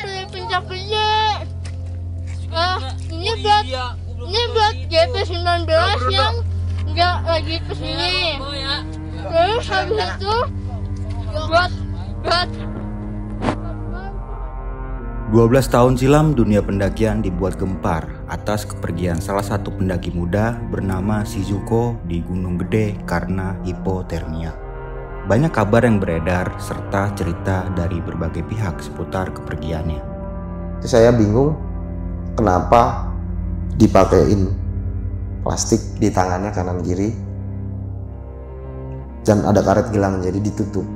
beli puncak gede. Ini buat GP19 yang nggak lagi kesini. Terus habis itu buat 12 tahun silam dunia pendakian dibuat gempar atas kepergian salah satu pendaki muda bernama Shizuko di Gunung Gede karena hipotermia. Banyak kabar yang beredar serta cerita dari berbagai pihak seputar kepergiannya. Saya bingung kenapa dipakein plastik di tangannya kanan kiri dan ada karet gelang jadi ditutup.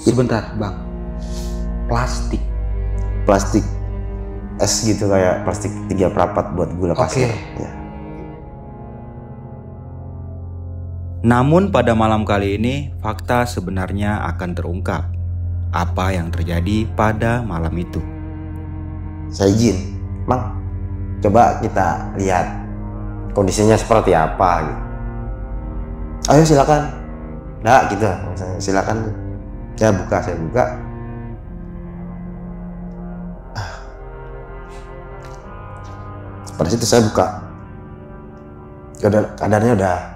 Sebentar bang, plastik es gitu, kayak plastik 3/4 buat gula pasir. Ya. Namun pada malam kali ini fakta sebenarnya akan terungkap. Apa yang terjadi pada malam itu? Saya izin, Mang, coba kita lihat kondisinya seperti apa gitu. Ayo silakan. Nah gitu, misalnya silakan. Saya buka. Pada situ saya buka. Kadarnya udah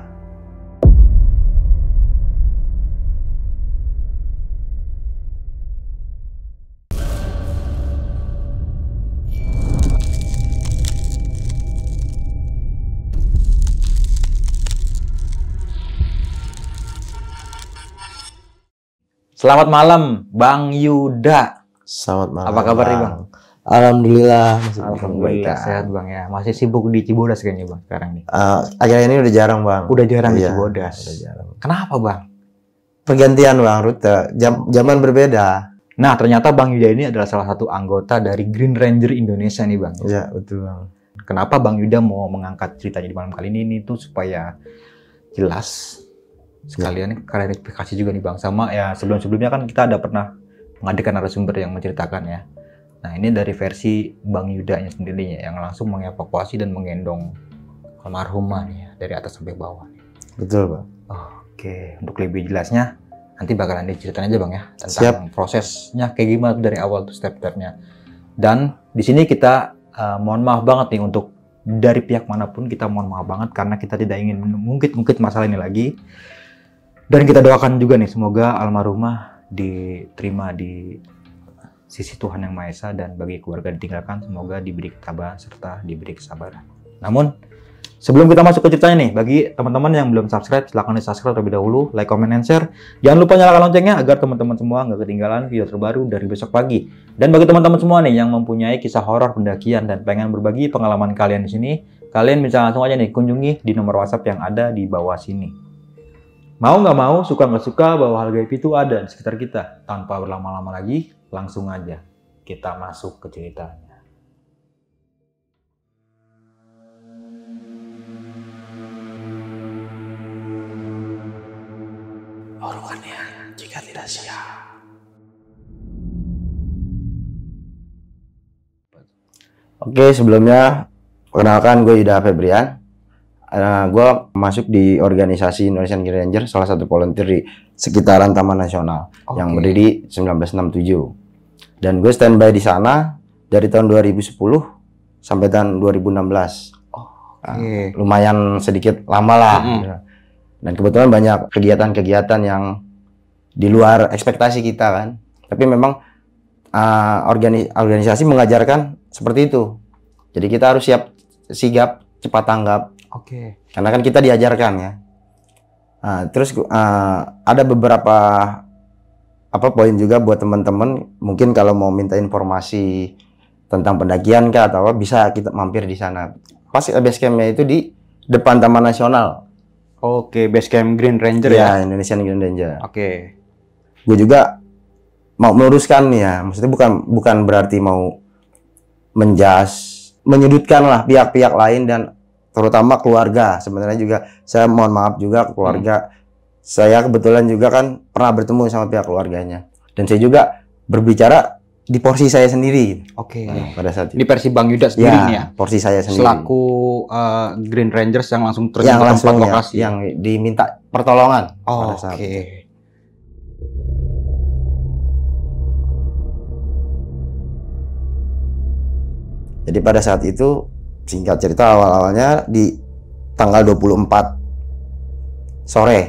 Selamat malam, Bang Yuda. Selamat malam. Apa kabar nih, Bang? Alhamdulillah. Alhamdulillah sehat, Bang ya. Masih sibuk di Cibodas kayaknya, Bang, sekarang nih. Akhir ini udah jarang, Bang. Udah jarang di Iya, Cibodas. udah jarang. Kenapa, Bang? Pergantian, Bang, rute. Zaman berbeda. Nah, ternyata Bang Yuda ini adalah salah satu anggota dari Green Ranger Indonesia nih, Bang. Iya, betul, Bang. Kenapa Bang Yuda mau mengangkat ceritanya di malam kali ini tuh supaya jelas. Sekalian klarifikasi juga nih Bang, sama ya sebelum-sebelumnya kan kita ada pernah menghadirkan narasumber yang menceritakan ya. Nah ini dari versi Bang Yudanya sendiri yang langsung mengevakuasi dan menggendong almarhumah nih ya, dari atas sampai bawah. Betul, Bang. Oke, untuk lebih jelasnya nanti bakalan diceritain aja Bang ya tentang Siap. prosesnya kayak gimana tuh dari awal tuh step-stepnya. Dan di sini kita mohon maaf banget nih untuk dari pihak manapun, kita mohon maaf banget karena kita tidak ingin mengungkit masalah ini lagi. Dan kita doakan juga nih semoga almarhumah diterima di sisi Tuhan Yang Maha Esa, dan bagi keluarga ditinggalkan semoga diberi ketabahan serta diberi kesabaran. Namun sebelum kita masuk ke ceritanya nih, bagi teman-teman yang belum subscribe silahkan di subscribe terlebih dahulu, like, comment, and share. Jangan lupa nyalakan loncengnya agar teman-teman semua nggak ketinggalan video terbaru dari besok pagi. Dan bagi teman-teman semua nih yang mempunyai kisah horor pendakian dan pengen berbagi pengalaman kalian di sini, kalian bisa langsung aja nih kunjungi di nomor WhatsApp yang ada di bawah sini. Mau nggak mau, suka nggak suka, bahwa hal gaib itu ada di sekitar kita. Tanpa berlama-lama lagi, langsung aja kita masuk ke ceritanya. Urutannya jika tidak siap. Oke, sebelumnya perkenalkan gue Yuda Febrian. Gue masuk di organisasi Indonesian Green Ranger, salah satu volunteer di sekitaran Taman Nasional yang berdiri 1967. Dan gue standby di sana dari tahun 2010 sampai tahun 2016. Lumayan sedikit lama lah. Dan kebetulan banyak kegiatan-kegiatan yang di luar ekspektasi kita kan. Tapi memang organisasi mengajarkan seperti itu. Jadi kita harus siap sigap, cepat tanggap. Karena kan kita diajarkan ya. Terus ada beberapa poin juga buat teman-teman. Mungkin kalau mau minta informasi tentang pendakian kah atau apa, bisa kita mampir di sana. Pas base campnya itu di depan Taman Nasional. Base camp Green Ranger ya. Indonesian Green Ranger. Gue juga mau meluruskan nih ya. Maksudnya bukan berarti mau menyudutkan lah pihak-pihak lain dan terutama keluarga. Sebenarnya juga saya mohon maaf juga ke keluarga. Saya kebetulan juga kan pernah bertemu sama pihak keluarganya. Dan saya juga berbicara di porsi saya sendiri. Pada saat itu. Di versi Bang Yuda sendiri nih ya. Porsi saya sendiri. Selaku Green Rangers yang langsung terjun ke tempat lokasi. Yang diminta pertolongan pada saat itu. Jadi pada saat itu singkat cerita awal-awalnya di tanggal 24 sore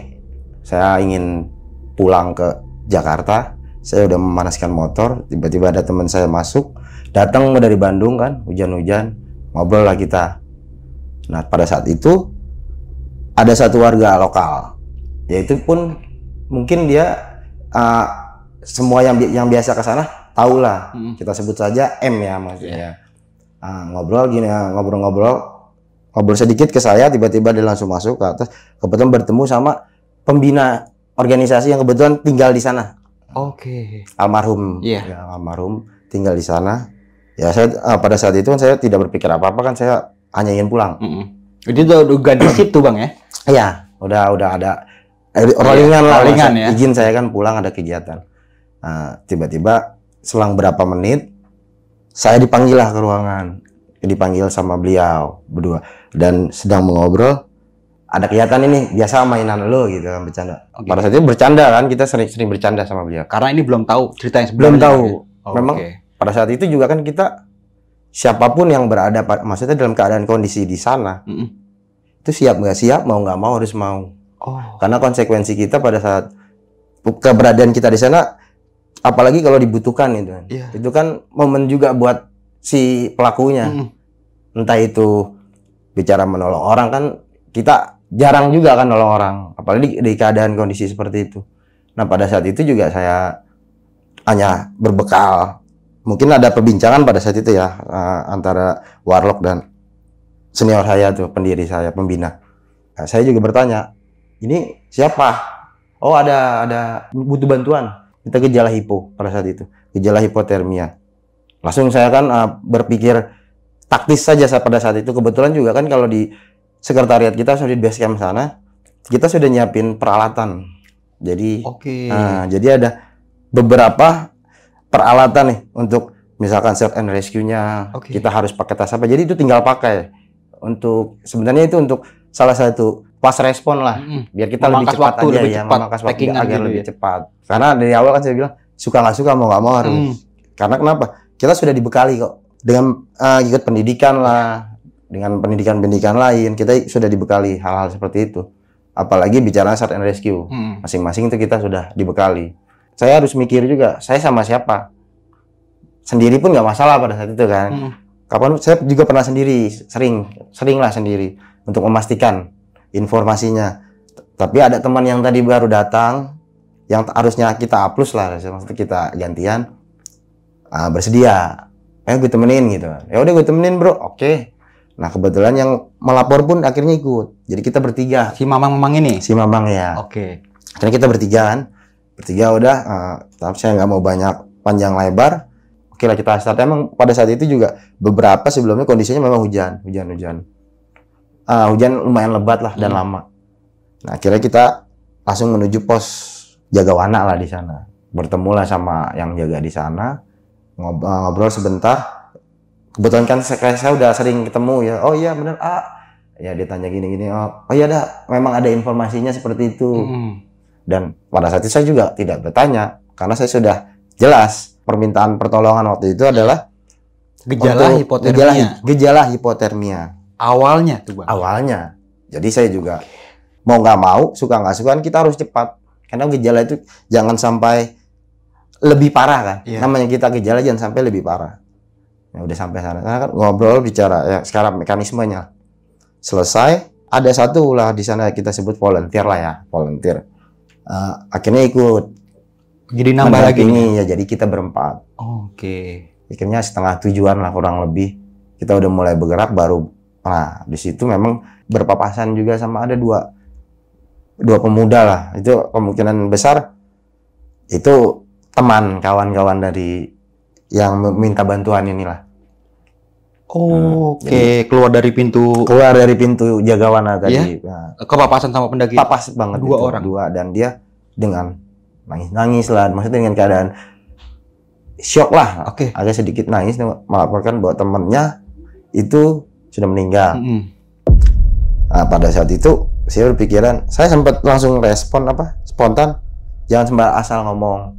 saya ingin pulang ke Jakarta. Saya udah memanaskan motor, tiba-tiba ada teman saya masuk, datang dari Bandung kan, hujan-hujan, ngobrol lah kita. Nah pada saat itu ada satu warga lokal, yaitu pun mungkin dia semua yang biasa ke sana tahu lah. Kita sebut saja M ya maksudnya. Ngobrol gini, ngobrol sedikit ke saya, tiba-tiba dia langsung masuk ke atas. Kebetulan bertemu sama pembina organisasi yang kebetulan tinggal di sana. Oke. Almarhum, Iya. ya, almarhum tinggal di sana. Ya saya pada saat itu kan saya tidak berpikir apa-apa kan, saya hanya ingin pulang. Jadi udah ganti shift tuh Bang ya? Iya, udah ada rollingan lah, rollingan ya. izin saya kan pulang ada kegiatan. Nah, tiba-tiba selang berapa menit saya dipanggil lah ke ruangan, dipanggil sama beliau berdua dan sedang mengobrol. Ada kelihatan ini biasa mainan lo gitu kan, bercanda. Pada saat itu bercanda kan, kita sering bercanda sama beliau. Karena ini belum tahu cerita yang Belum sebenarnya. tahu. Memang Oke. pada saat itu juga kan kita siapapun yang berada maksudnya dalam keadaan kondisi di sana itu siap nggak siap, mau nggak mau harus mau. Karena konsekuensi kita pada saat keberadaan kita di sana, apalagi kalau dibutuhkan itu, itu kan momen juga buat si pelakunya. Entah itu bicara menolong orang kan, kita jarang juga kan nolong orang, apalagi di keadaan kondisi seperti itu. Nah pada saat itu juga saya hanya berbekal, mungkin ada perbincangan pada saat itu ya antara Warlock dan senior saya tuh, pendiri saya, pembina. Nah, saya juga bertanya, ini siapa? Oh ada butuh bantuan. Kita gejala hipo pada saat itu, gejala hipotermia. Langsung saya kan berpikir taktis saja pada saat itu. Kebetulan juga kan kalau di sekretariat kita sudah di base camp sana, kita sudah nyiapin peralatan. Jadi, jadi ada beberapa peralatan nih untuk misalkan search and rescue-nya. Kita harus pakai tas apa. Jadi itu tinggal pakai. Untuk sebenarnya itu untuk salah satu fast respon lah, biar kita lebih cepat aja ya, memangkas waktu agar lebih cepat. Karena dari awal kan saya bilang suka nggak suka mau nggak mau harus. Karena kenapa? Kita sudah dibekali kok dengan ikut pendidikan lah, dengan pendidikan lain kita sudah dibekali hal-hal seperti itu. Apalagi bicara search and rescue, masing-masing itu kita sudah dibekali. Saya harus mikir juga, saya sama siapa. Sendiri pun nggak masalah pada saat itu kan. Kapan saya juga pernah sendiri, sering lah sendiri untuk memastikan informasinya. Tapi ada teman yang tadi baru datang, yang harusnya kita plus lah, maksudnya kita gantian, bersedia, gue temenin gitu. Ya udah gue temenin bro, oke. Nah kebetulan yang melapor pun akhirnya ikut. Jadi kita bertiga. Si Mamang ini? Si Mamang ya. Akhirnya kita bertiga kan. Bertiga udah, tapi saya nggak mau banyak panjang lebar. Oke lah kita start. Emang pada saat itu juga beberapa sebelumnya kondisinya memang hujan. Hujan lumayan lebat lah dan lama. Nah akhirnya kita langsung menuju pos jaga wana lah di sana. Bertemu lah sama yang jaga di sana. Ngobrol sebentar. Kebetulan kan saya udah sering ketemu ya. Oh iya bener ya dia tanya gini-gini. Oh iya dah, memang ada informasinya seperti itu. Dan pada saat itu saya juga tidak bertanya karena saya sudah jelas permintaan pertolongan waktu itu adalah gejala hipotermia. Awalnya tuh Bang. Awalnya. Jadi saya juga mau nggak mau, suka nggak suka kita harus cepat. Karena gejala itu jangan sampai lebih parah kan. Namanya kita gejala jangan sampai lebih parah. Ya udah sampai sana kan ngobrol bicara ya sekarang mekanismenya. Selesai, ada satu lah di sana kita sebut volunteer lah ya, volunteer. Akhirnya ikut. Jadi nambah lagi ini ya, jadi kita berempat. Akhirnya setengah tujuan lah kurang lebih. Kita udah mulai bergerak baru. Nah, di situ memang berpapasan juga sama ada dua pemuda lah. Itu kemungkinan besar itu teman kawan-kawan dari yang meminta bantuan inilah. Keluar dari pintu jagawana tadi. Nah, kepapasan sama pendaki. Papas banget dua orang. Dan dia dengan nangis lah, maksudnya dengan keadaan shock lah. Agak sedikit nangis melaporkan bahwa temannya itu sudah meninggal. Nah, pada saat itu saya berpikiran, saya sempat langsung respon spontan, jangan sembarang asal ngomong.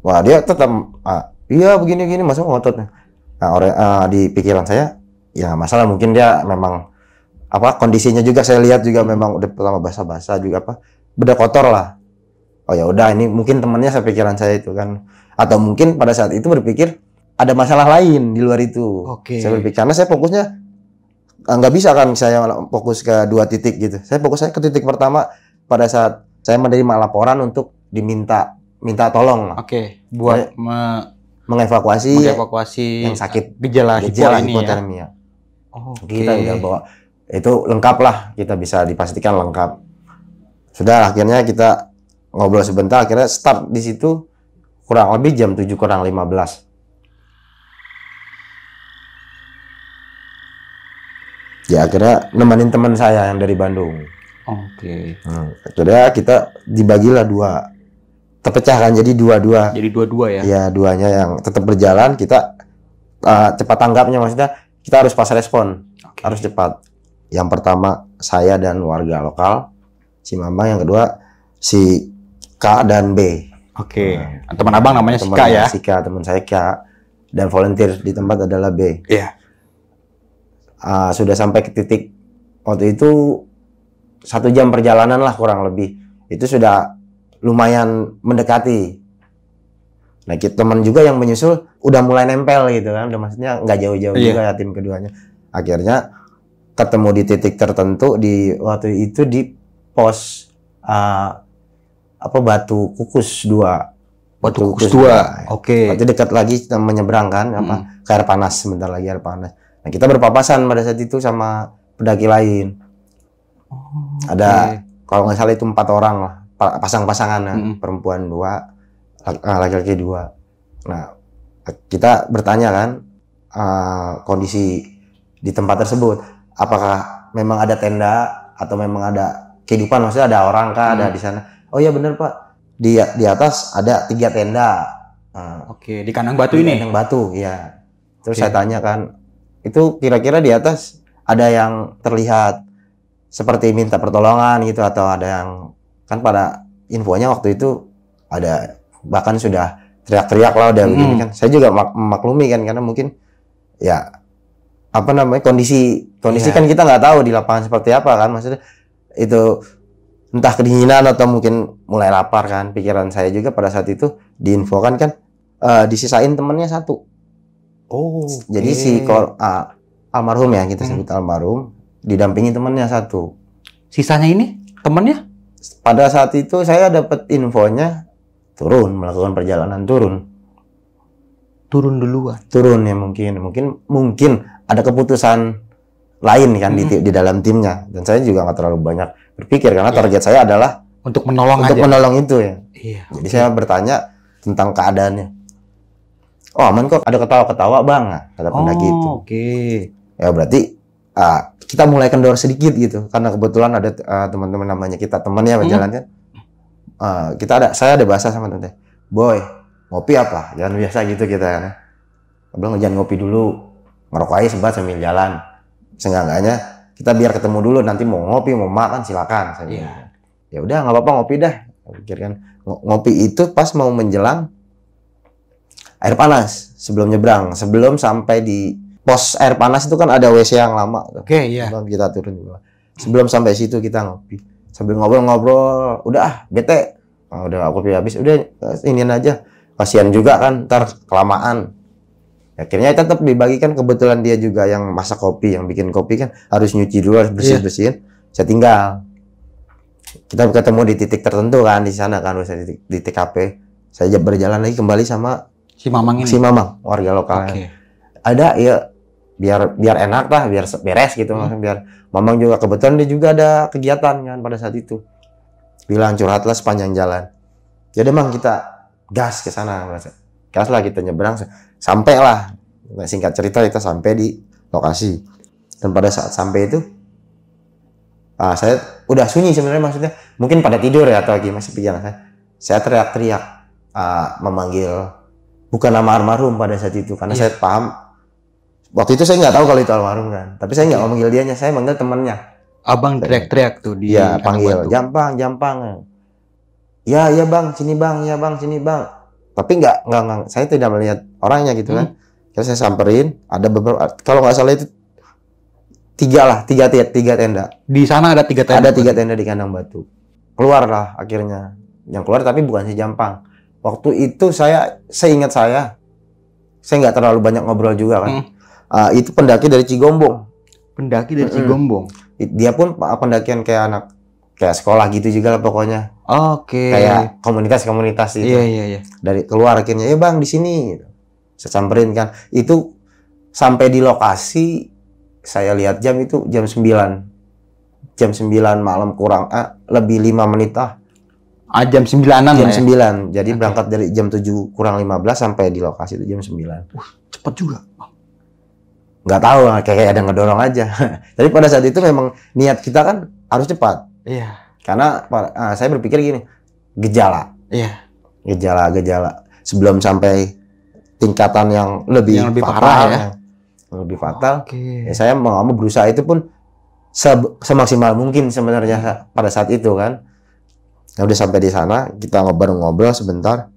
Wah dia tetap iya begini-gini masuk ngototnya. Nah, di pikiran saya ya masalah mungkin dia memang kondisinya juga saya lihat juga memang udah pertama basah-basah juga beda kotor lah. Oh ya udah ini mungkin temannya, saya pikiran saya itu kan, atau mungkin pada saat itu berpikir ada masalah lain di luar itu. Saya berpikir karena saya fokusnya nggak bisa kan saya fokus ke 2 titik gitu. Saya fokus ke titik pertama pada saat saya menerima laporan untuk minta tolong. Buat mengevakuasi yang sakit gejala hipotermia. Kita udah bawa itu lengkap lah, kita bisa dipastikan lengkap. Sudah akhirnya kita ngobrol sebentar, akhirnya start di situ kurang lebih jam 7 kurang 15. Ya akhirnya nemenin teman saya yang dari Bandung. Akhirnya kita dibagilah 2, terpecahkan jadi dua-dua. Jadi dua-dua ya? Ya duanya yang tetap berjalan, kita cepat tanggapnya, maksudnya kita harus pas respon, harus cepat. Yang pertama saya dan warga lokal, si Mama, yang kedua si K dan B. Teman abang namanya si K ya? Si K, teman saya K, dan volunteer di tempat adalah B. Iya. Sudah sampai ke titik waktu itu 1 jam perjalanan lah kurang lebih. Itu sudah lumayan mendekati. Nah, teman juga yang menyusul udah mulai nempel gitu kan, udah maksudnya nggak jauh-jauh juga ya tim keduanya. Akhirnya ketemu di titik tertentu di waktu itu di pos Batu Kukus 2. Batu Kukus 2. Berarti dekat lagi kita menyeberang kan ke air panas, sebentar lagi air panas. Nah, kita berpapasan pada saat itu sama pendaki lain. Ada kalau nggak salah itu 4 orang lah, pasang-pasangan, perempuan 2, laki-laki 2. Nah, kita bertanya kan kondisi di tempat tersebut, apakah memang ada tenda atau memang ada kehidupan, maksudnya ada orang kah ada di sana? Oh ya benar Pak, di atas ada 3 tenda. Di kandang batu ini? Kandang batu, ya. Terus saya tanya kan, itu kira-kira di atas ada yang terlihat seperti minta pertolongan gitu, atau ada yang, kan pada infonya waktu itu ada bahkan sudah teriak-teriak lah udah begini kan. Saya juga memaklumi kan, karena mungkin ya kondisi kan kita nggak tahu di lapangan seperti apa kan, maksudnya itu entah kedinginan atau mungkin mulai lapar kan. Pikiran saya juga pada saat itu diinfokan kan disisain temennya 1. Jadi si almarhum ya, kita sebut almarhum, didampingi temennya 1. Sisanya ini temennya? Pada saat itu saya dapat infonya melakukan perjalanan turun duluan. Ya mungkin ada keputusan lain kan di dalam timnya, dan saya juga nggak terlalu banyak berpikir karena target saya adalah untuk menolong itu ya. Jadi saya bertanya tentang keadaannya. Oh aman kok, ada ketawa-ketawa bang, kata pendaki itu. Ya berarti kita mulai kendor sedikit gitu, karena kebetulan ada teman-teman namanya kita teman ya berjalan kan. Saya ada bahasa sama teman, boy ngopi apa? Jangan biasa gitu kita kan. Bilang jangan ngopi dulu, ngerokok aja sebat sambil jalan. Seenggaknya kita biar ketemu dulu, nanti mau ngopi mau makan silakan. Ya udah nggak apa-apa ngopi dah. Pikir kan ngopi itu pas mau menjelang air panas, sebelum nyebrang, sebelum sampai di pos air panas itu kan ada WC yang lama. Kita turun juga. Sebelum sampai situ kita ngopi. Sambil ngobrol-ngobrol, udah bete. Udah kopi habis, udah inian aja. Kasihan juga kan, ntar kelamaan. Akhirnya tetap dibagikan, kebetulan dia juga yang masak kopi, yang bikin kopi kan harus nyuci dulu, harus bersihin. Saya tinggal. Kita ketemu di titik tertentu kan, di sana kan, di TKP. Saya berjalan lagi kembali sama si Mamang, warga lokal. Ada ya, biar enak lah, biar beres gitu, biar Mamang juga kebetulan dia juga ada kegiatan kan pada saat itu. Bilang curhatlah sepanjang jalan. Jadi Mang kita gas ke sana, gas lah kita nyebrang, sampailah. Singkat cerita kita sampai di lokasi. Dan pada saat sampai itu, saya udah sunyi sebenarnya, maksudnya mungkin pada tidur ya atau lagi masih pikiran saya. Saya teriak-teriak memanggil bukan nama almarhum pada saat itu, karena saya paham. Waktu itu saya nggak tahu kalau itu almarhum kan, tapi saya nggak memanggil dianya, saya manggil temannya. Abang teriak-teriak tuh dia panggil Jampang. Ya bang, sini bang, ya bang, sini bang. Tapi nggak, saya tidak melihat orangnya gitu kan. Terus saya samperin, ada beberapa, kalau nggak salah itu tiga tenda. Di sana ada 3 tenda. Ada 3 tenda di kandang batu. Keluar lah akhirnya. Yang keluar tapi bukan si Jampang. Waktu itu seingat saya nggak terlalu banyak ngobrol juga kan. Itu pendaki dari Cigombong. Pendaki dari Cigombong. Dia pun pendakian kayak sekolah gitu juga lah pokoknya. Oke. Kayak komunitas gitu. Iya. Dari keluar akhirnya, bang di sini. Saya samperin kan. Itu sampai di lokasi, saya lihat jam itu jam 9. Jam 9 malam kurang lebih 5 menit lah. Jam 9-an Jam lah 9. Jadi berangkat dari jam 7 kurang 15 sampai di lokasi itu jam 9. Cepet juga. Nggak tahu, kayak ada ngedorong aja. Jadi pada saat itu memang niat kita kan harus cepat. Iya. Karena saya berpikir gini, gejala. Iya. Gejala. Sebelum sampai tingkatan yang lebih parah ya. Yang lebih fatal. Oke. Ya, saya mau berusaha itu pun semaksimal mungkin sebenarnya pada saat itu kan. Ya udah sampai di sana, kita ngobrol sebentar.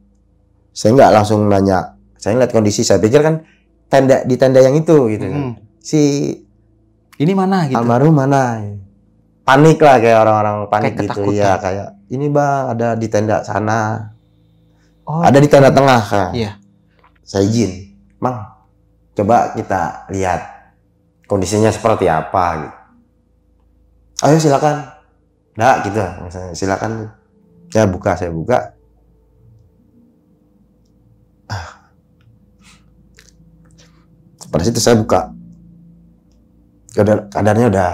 Saya nggak langsung nanya. Saya ngeliat kondisi, saya pikir kan di tenda yang itu gitu kan. Si ini mana gitu. almarhum mana? Panik lah, kayak orang-orang panik Kayak gitu. ketakutan. Iya, kayak ini bang ada di tenda sana. Oh, Ada di tenda tengah kan. Iya. Saya izin, Mang, coba kita lihat kondisinya seperti apa gitu. Ayo silakan. Nggak gitu, misalnya silakan. Saya buka. Pada situ saya buka. Kadarnya udah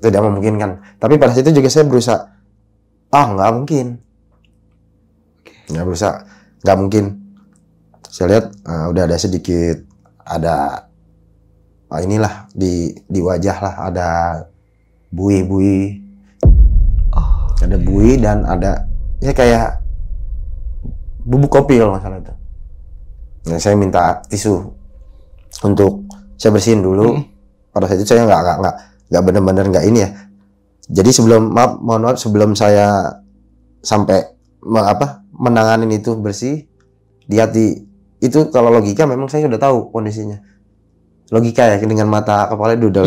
tidak memungkinkan. Tapi pada situ juga saya berusaha, nggak mungkin. Nggak mungkin. Saya lihat udah ada sedikit, inilah di wajah lah ada buih-buih. Ada buih dan ada ya kayak bubuk kopi kalau nggak salah itu. Nah, saya minta tisu untuk saya bersihin dulu. Pada saat itu saya nggak benar-benar nggak ini ya. Jadi mohon maaf sebelum saya sampai menanganin itu bersih, di hati itu kalau logika memang saya sudah tahu kondisinya. Logika ya, dengan mata kepala itu udah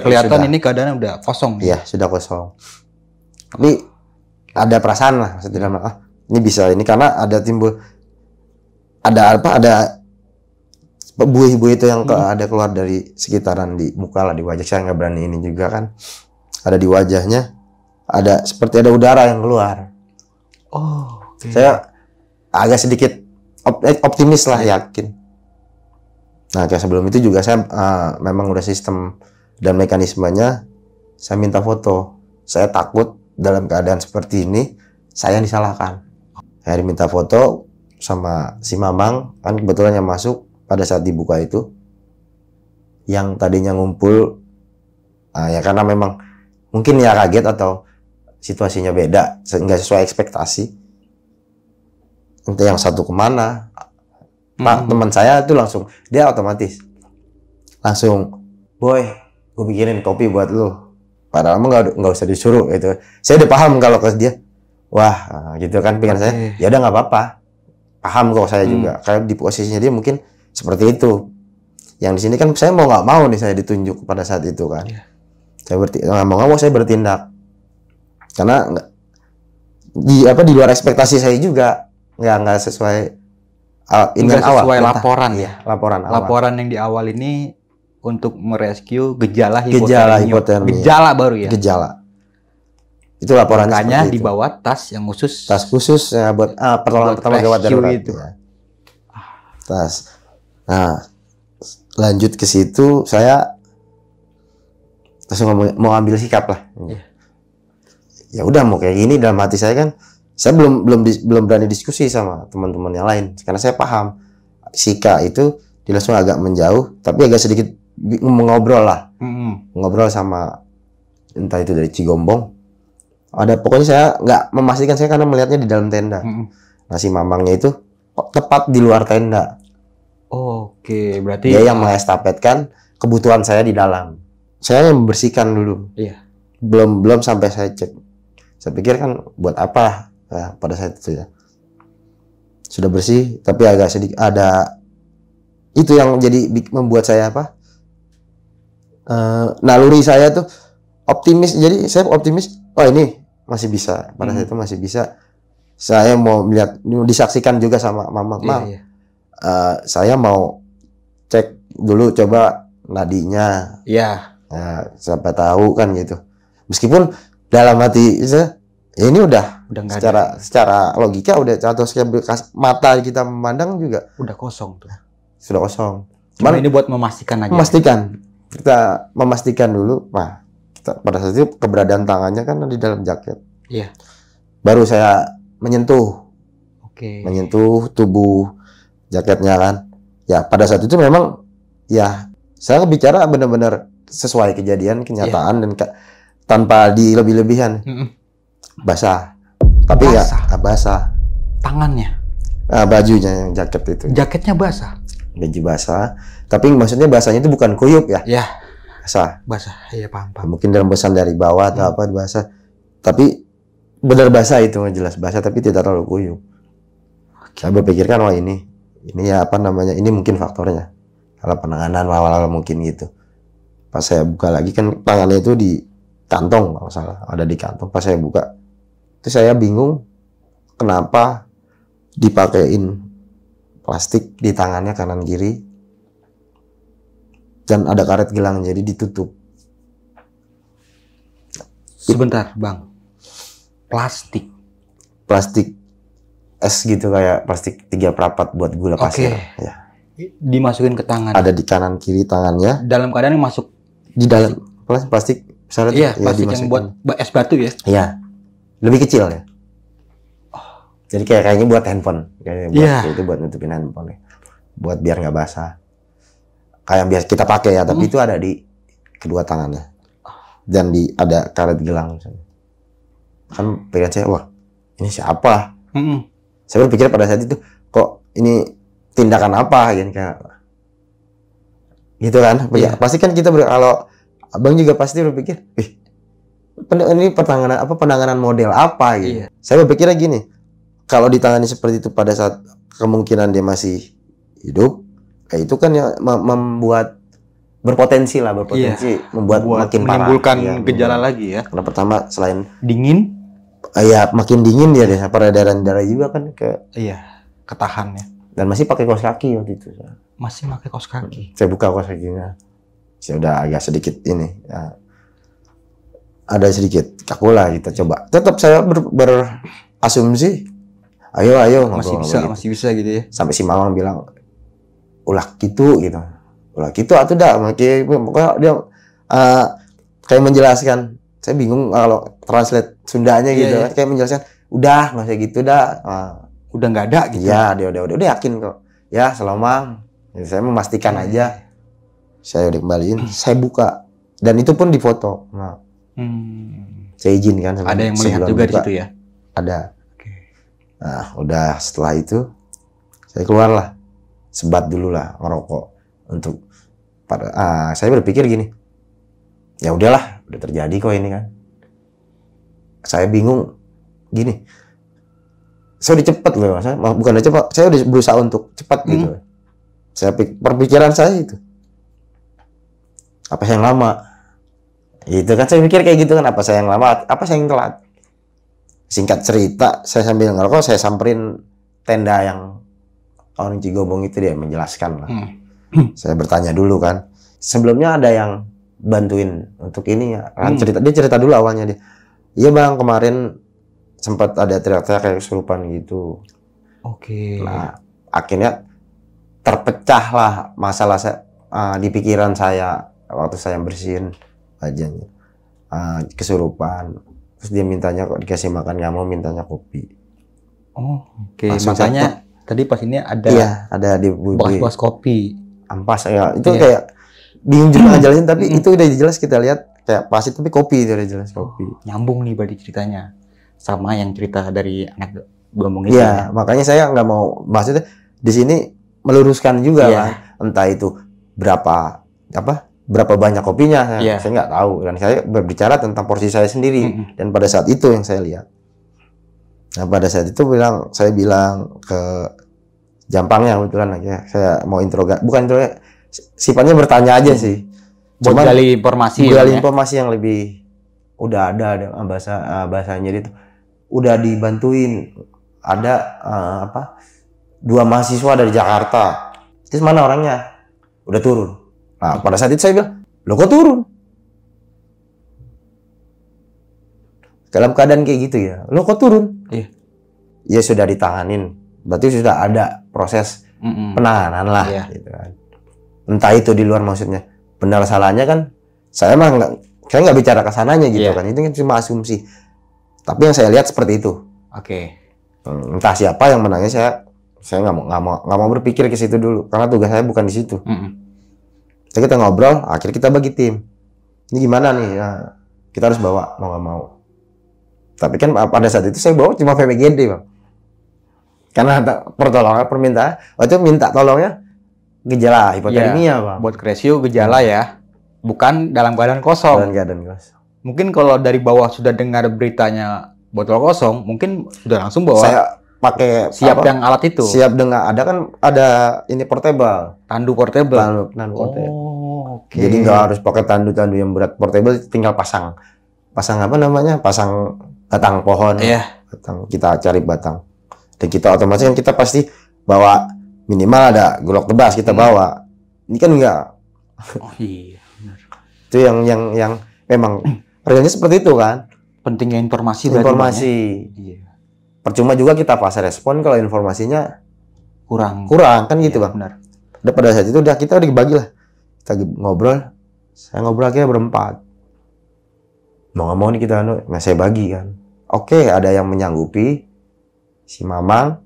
kelihatan sudah. Ini keadaannya udah kosong. Iya, sudah kosong. Tapi ada perasaan lah setidaknya, ini bisa ini karena ada timbul ada buih-buih itu yang ada keluar dari sekitaran di muka lah, di wajah. Saya nggak berani ini juga kan, ada di wajahnya, ada seperti ada udara yang keluar. Okay. Saya agak sedikit optimis lah, yakin. Nah, kayak sebelum itu juga saya memang udah sistem dan mekanismenya, saya minta foto. Saya takut dalam keadaan seperti ini saya disalahkan. Saya diminta foto sama si Mamang, kan kebetulan yang masuk pada saat dibuka itu, yang tadinya ngumpul ya karena memang mungkin ya kaget atau situasinya beda, nggak sesuai ekspektasi. Entah yang satu kemana, Pak, teman saya itu langsung, dia otomatis langsung, boy, gue bikinin kopi buat lu. Padahal nggak usah disuruh gitu. Saya udah paham kalau ke dia, wah gitu kan pikiran saya. Ya udah nggak apa-apa, paham kok saya juga. Kayak di posisinya dia mungkin seperti itu. Yang di sini kan saya mau nggak mau nih saya ditunjuk pada saat itu kan. Saya mau nggak mau saya bertindak karena di luar ekspektasi saya juga, nggak sesuai. Nggak sesuai laporan ya. Laporan yang di awal ini untuk merescue gejala hipotermia. Gejala baru ya. Gejala. Itu laporannya. Makanya dibawa tas yang khusus. Tas khusus ya, buat pertolongan pertama gawat darurat itu. Ya. Tas. Nah, lanjut ke situ saya langsung mau ambil sikap lah. Ya udah mau kayak gini, dalam hati saya kan. Saya belum berani diskusi sama teman-teman yang lain karena saya paham Sika itu dia langsung agak menjauh, tapi agak sedikit mengobrol lah, ngobrol sama entah itu dari Cigombong. Pokoknya saya nggak memastikan, saya karena melihatnya di dalam tenda. Nah, si Mamangnya itu tepat di luar tenda. Oke, berarti dia yang mengestafetkan kebutuhan saya di dalam. Saya yang membersihkan dulu. Iya. Belum sampai saya cek. Saya pikir kan buat apa? Pada saat itu ya sudah bersih, tapi agak sedikit ada itu yang jadi membuat saya apa? Naluri saya tuh optimis. Jadi saya optimis. Oh ini masih bisa. Pada saat itu masih bisa. Saya mau melihat, disaksikan juga sama mama. Saya mau cek dulu coba nadinya. Iya. Siapa tahu kan gitu. Meskipun dalam hati saya, ya ini udah secara logika udah atau mata kita memandang juga udah kosong tuh. Sudah kosong. Cuma ini buat memastikan aja. Kita memastikan dulu. Nah, pada saat itu keberadaan tangannya kan di dalam jaket. Iya. Baru saya menyentuh. Oke. Menyentuh tubuh jaketnya kan. Ya, pada saat itu memang ya saya bicara benar-benar sesuai kejadian, kenyataan dan tanpa dilebih-lebihan. Basah. Tapi basah. Ya basah. Tangannya. Bajunya yang jaket itu. Jaketnya basah. Baju basah. Tapi maksudnya basahnya itu bukan kuyup ya. Ya. Basah. Iya paham. Mungkin dalam besan dari bawah atau apa basah. Tapi benar basah itu, jelas basah tapi tidak terlalu kuyup. Saya berpikirkan wah ini ya apa namanya, ini mungkin faktornya. Kalau penanganan awal-awal mungkin gitu. Pas saya buka lagi kan tangannya itu di kantong kalau salah, ada di kantong. Pas saya buka itu saya bingung kenapa dipakein plastik di tangannya kanan kiri dan ada karet gelang jadi ditutup. Sebentar bang, plastik es gitu, kayak plastik 3/4 buat gula pasir. Ya. Dimasukin ke tangan. Ada di kanan kiri tangannya. Dalam keadaan yang masuk di dalam plastik misalnya. Iya, plastik yang buat es batu ya. Iya. Lebih kecil ya. Jadi kayaknya buat handphone. Kayaknya itu buat nutupin handphone ya. Buat biar nggak basah. Kayak yang biasa kita pakai ya, tapi itu ada di kedua tangannya. Dan ada karet gelang misalnya. Kan pikiran saya, wah ini siapa? Saya berpikir pada saat itu, kok ini tindakan apa gitu kan? Pasti kan kita kalau abang juga pasti berpikir, ini penanganan model apa gitu. Saya berpikirnya gini, kalau ditangani seperti itu pada saat kemungkinan dia masih hidup, kayak itu kan ya membuat berpotensi membuat makin parah, menimbulkan gejala lagi ya. Karena pertama selain dingin, makin dingin dia deh, peredaran darah juga kan ketahan ya. Dan masih pakai kaos kaki waktu itu. Masih pakai kaos kaki. Saya buka kaos kakinya, saya udah agak sedikit ini, ya, ada sedikit kaku lah, kita coba. Tetap saya berasumsi, ayo masih bisa gitu ya. Sampai si Mamang bilang, ulah gitu atau dah, pokoknya dia kayak menjelaskan. Saya bingung kalau translate Sundanya gitu. Kayak menjelaskan, udah nggak usah gitu dah. Udah nggak ada gitu. Ya, dia udah yakin kok. Ya, selama saya memastikan aja. Saya udah kembaliin, saya buka dan itu pun difoto. Nah, saya izin kan. Ada yang melihat juga di situ ya. Ada. Nah, udah setelah itu saya keluarlah, sebat dulu lah ngerokok untuk saya berpikir gini, ya udahlah, udah terjadi kok ini kan. Saya bingung gini, saya udah cepet loh, bukan udah cepet, saya udah berusaha untuk cepat gitu. Saya perpikiran saya itu, apa saya yang lama? Itu kan saya pikir kayak gitu kan, apa saya yang lama, apa saya yang telat? Singkat cerita, saya sambil ngerokok, saya samperin tenda yang orang Cigobong itu, dia menjelaskan lah. Saya bertanya dulu kan, sebelumnya ada yang bantuin untuk ini ya, kan dia cerita dulu awalnya dia. Iya bang, kemarin sempat ada teriak-teriak kayak kesurupan gitu. Nah, akhirnya terpecah lah masalah di pikiran saya waktu saya bersihin wajahnya, kesurupan. Terus dia mintanya kok dikasih makan nggak mau, mintanya kopi. Makanya tadi pas ini ada. Iya, ada di bekas kopi. Ampas ya, itu kayak bingung juga ngejelasin, tapi itu udah jelas kita lihat kayak pasti, tapi kopi itu udah jelas kopi. Nyambung nih berarti ceritanya sama yang cerita dari anak Gombong itu. Iya, makanya saya nggak mau, maksudnya di sini meluruskan juga lah, entah itu berapa banyak kopinya, saya nggak tahu, dan saya berbicara tentang porsi saya sendiri. Dan pada saat itu yang saya lihat, nah pada saat itu saya bilang ke Jampangnya kebetulan ya. Saya mau bukan interogasi, sifatnya bertanya aja sih. Buat gali informasi. Gali informasi yang lebih udah ada bahasanya itu. Udah dibantuin. Ada dua mahasiswa dari Jakarta. Terus mana orangnya? Udah turun. Nah, pada saat itu saya bilang, "Loh kok turun?" Dalam keadaan kayak gitu ya. "Loh kok turun?" Iya. Ya sudah ditanganin. Berarti sudah ada proses penahanan lah. Iya. Gitu kan. Entah itu di luar maksudnya. Benar salahnya kan, saya nggak bicara ke sananya gitu kan. Itu kan cuma asumsi. Tapi yang saya lihat seperti itu. Oke. Entah siapa yang menangnya, saya nggak mau berpikir ke situ dulu karena tugas saya bukan di situ. Jadi kita ngobrol, akhirnya kita bagi tim. Ini gimana nih? Nah, kita harus bawa mau nggak mau. Tapi kan pada saat itu saya bawa cuma VPGD, Bang. Karena permintaan, waktu itu minta tolongnya gejala hipotermia, Bang. Buat kresio gejala ya, bukan dalam keadaan kosong. Dalam keadaan kosong. Mungkin kalau dari bawah sudah dengar beritanya botol kosong, mungkin sudah langsung bawa. Saya pakai siap yang alat itu. Siap dengan ada ini portable. Tandu portable. Tandu portable. Oke. Jadi nggak harus pakai tandu yang berat, portable, tinggal pasang apa namanya? Pasang batang pohon. Iya. Kita cari batang. Dan kita otomatis kan kita pasti bawa minimal ada golok tebas kita bawa. Ini kan enggak. Oh iya, benar. Itu yang memang harganya seperti itu kan. Pentingnya informasi. Informasi. Iya. Percuma juga kita pas respon kalau informasinya kurang kan gitu, iya, Bang. Benar. Udah pada saat itu kita udah dibagi lah. Kita ngobrol. Saya ngobrol akhirnya berempat. Mau nggak mau nih kita saya bagi kan. Oke, ada yang menyanggupi. Si Mamang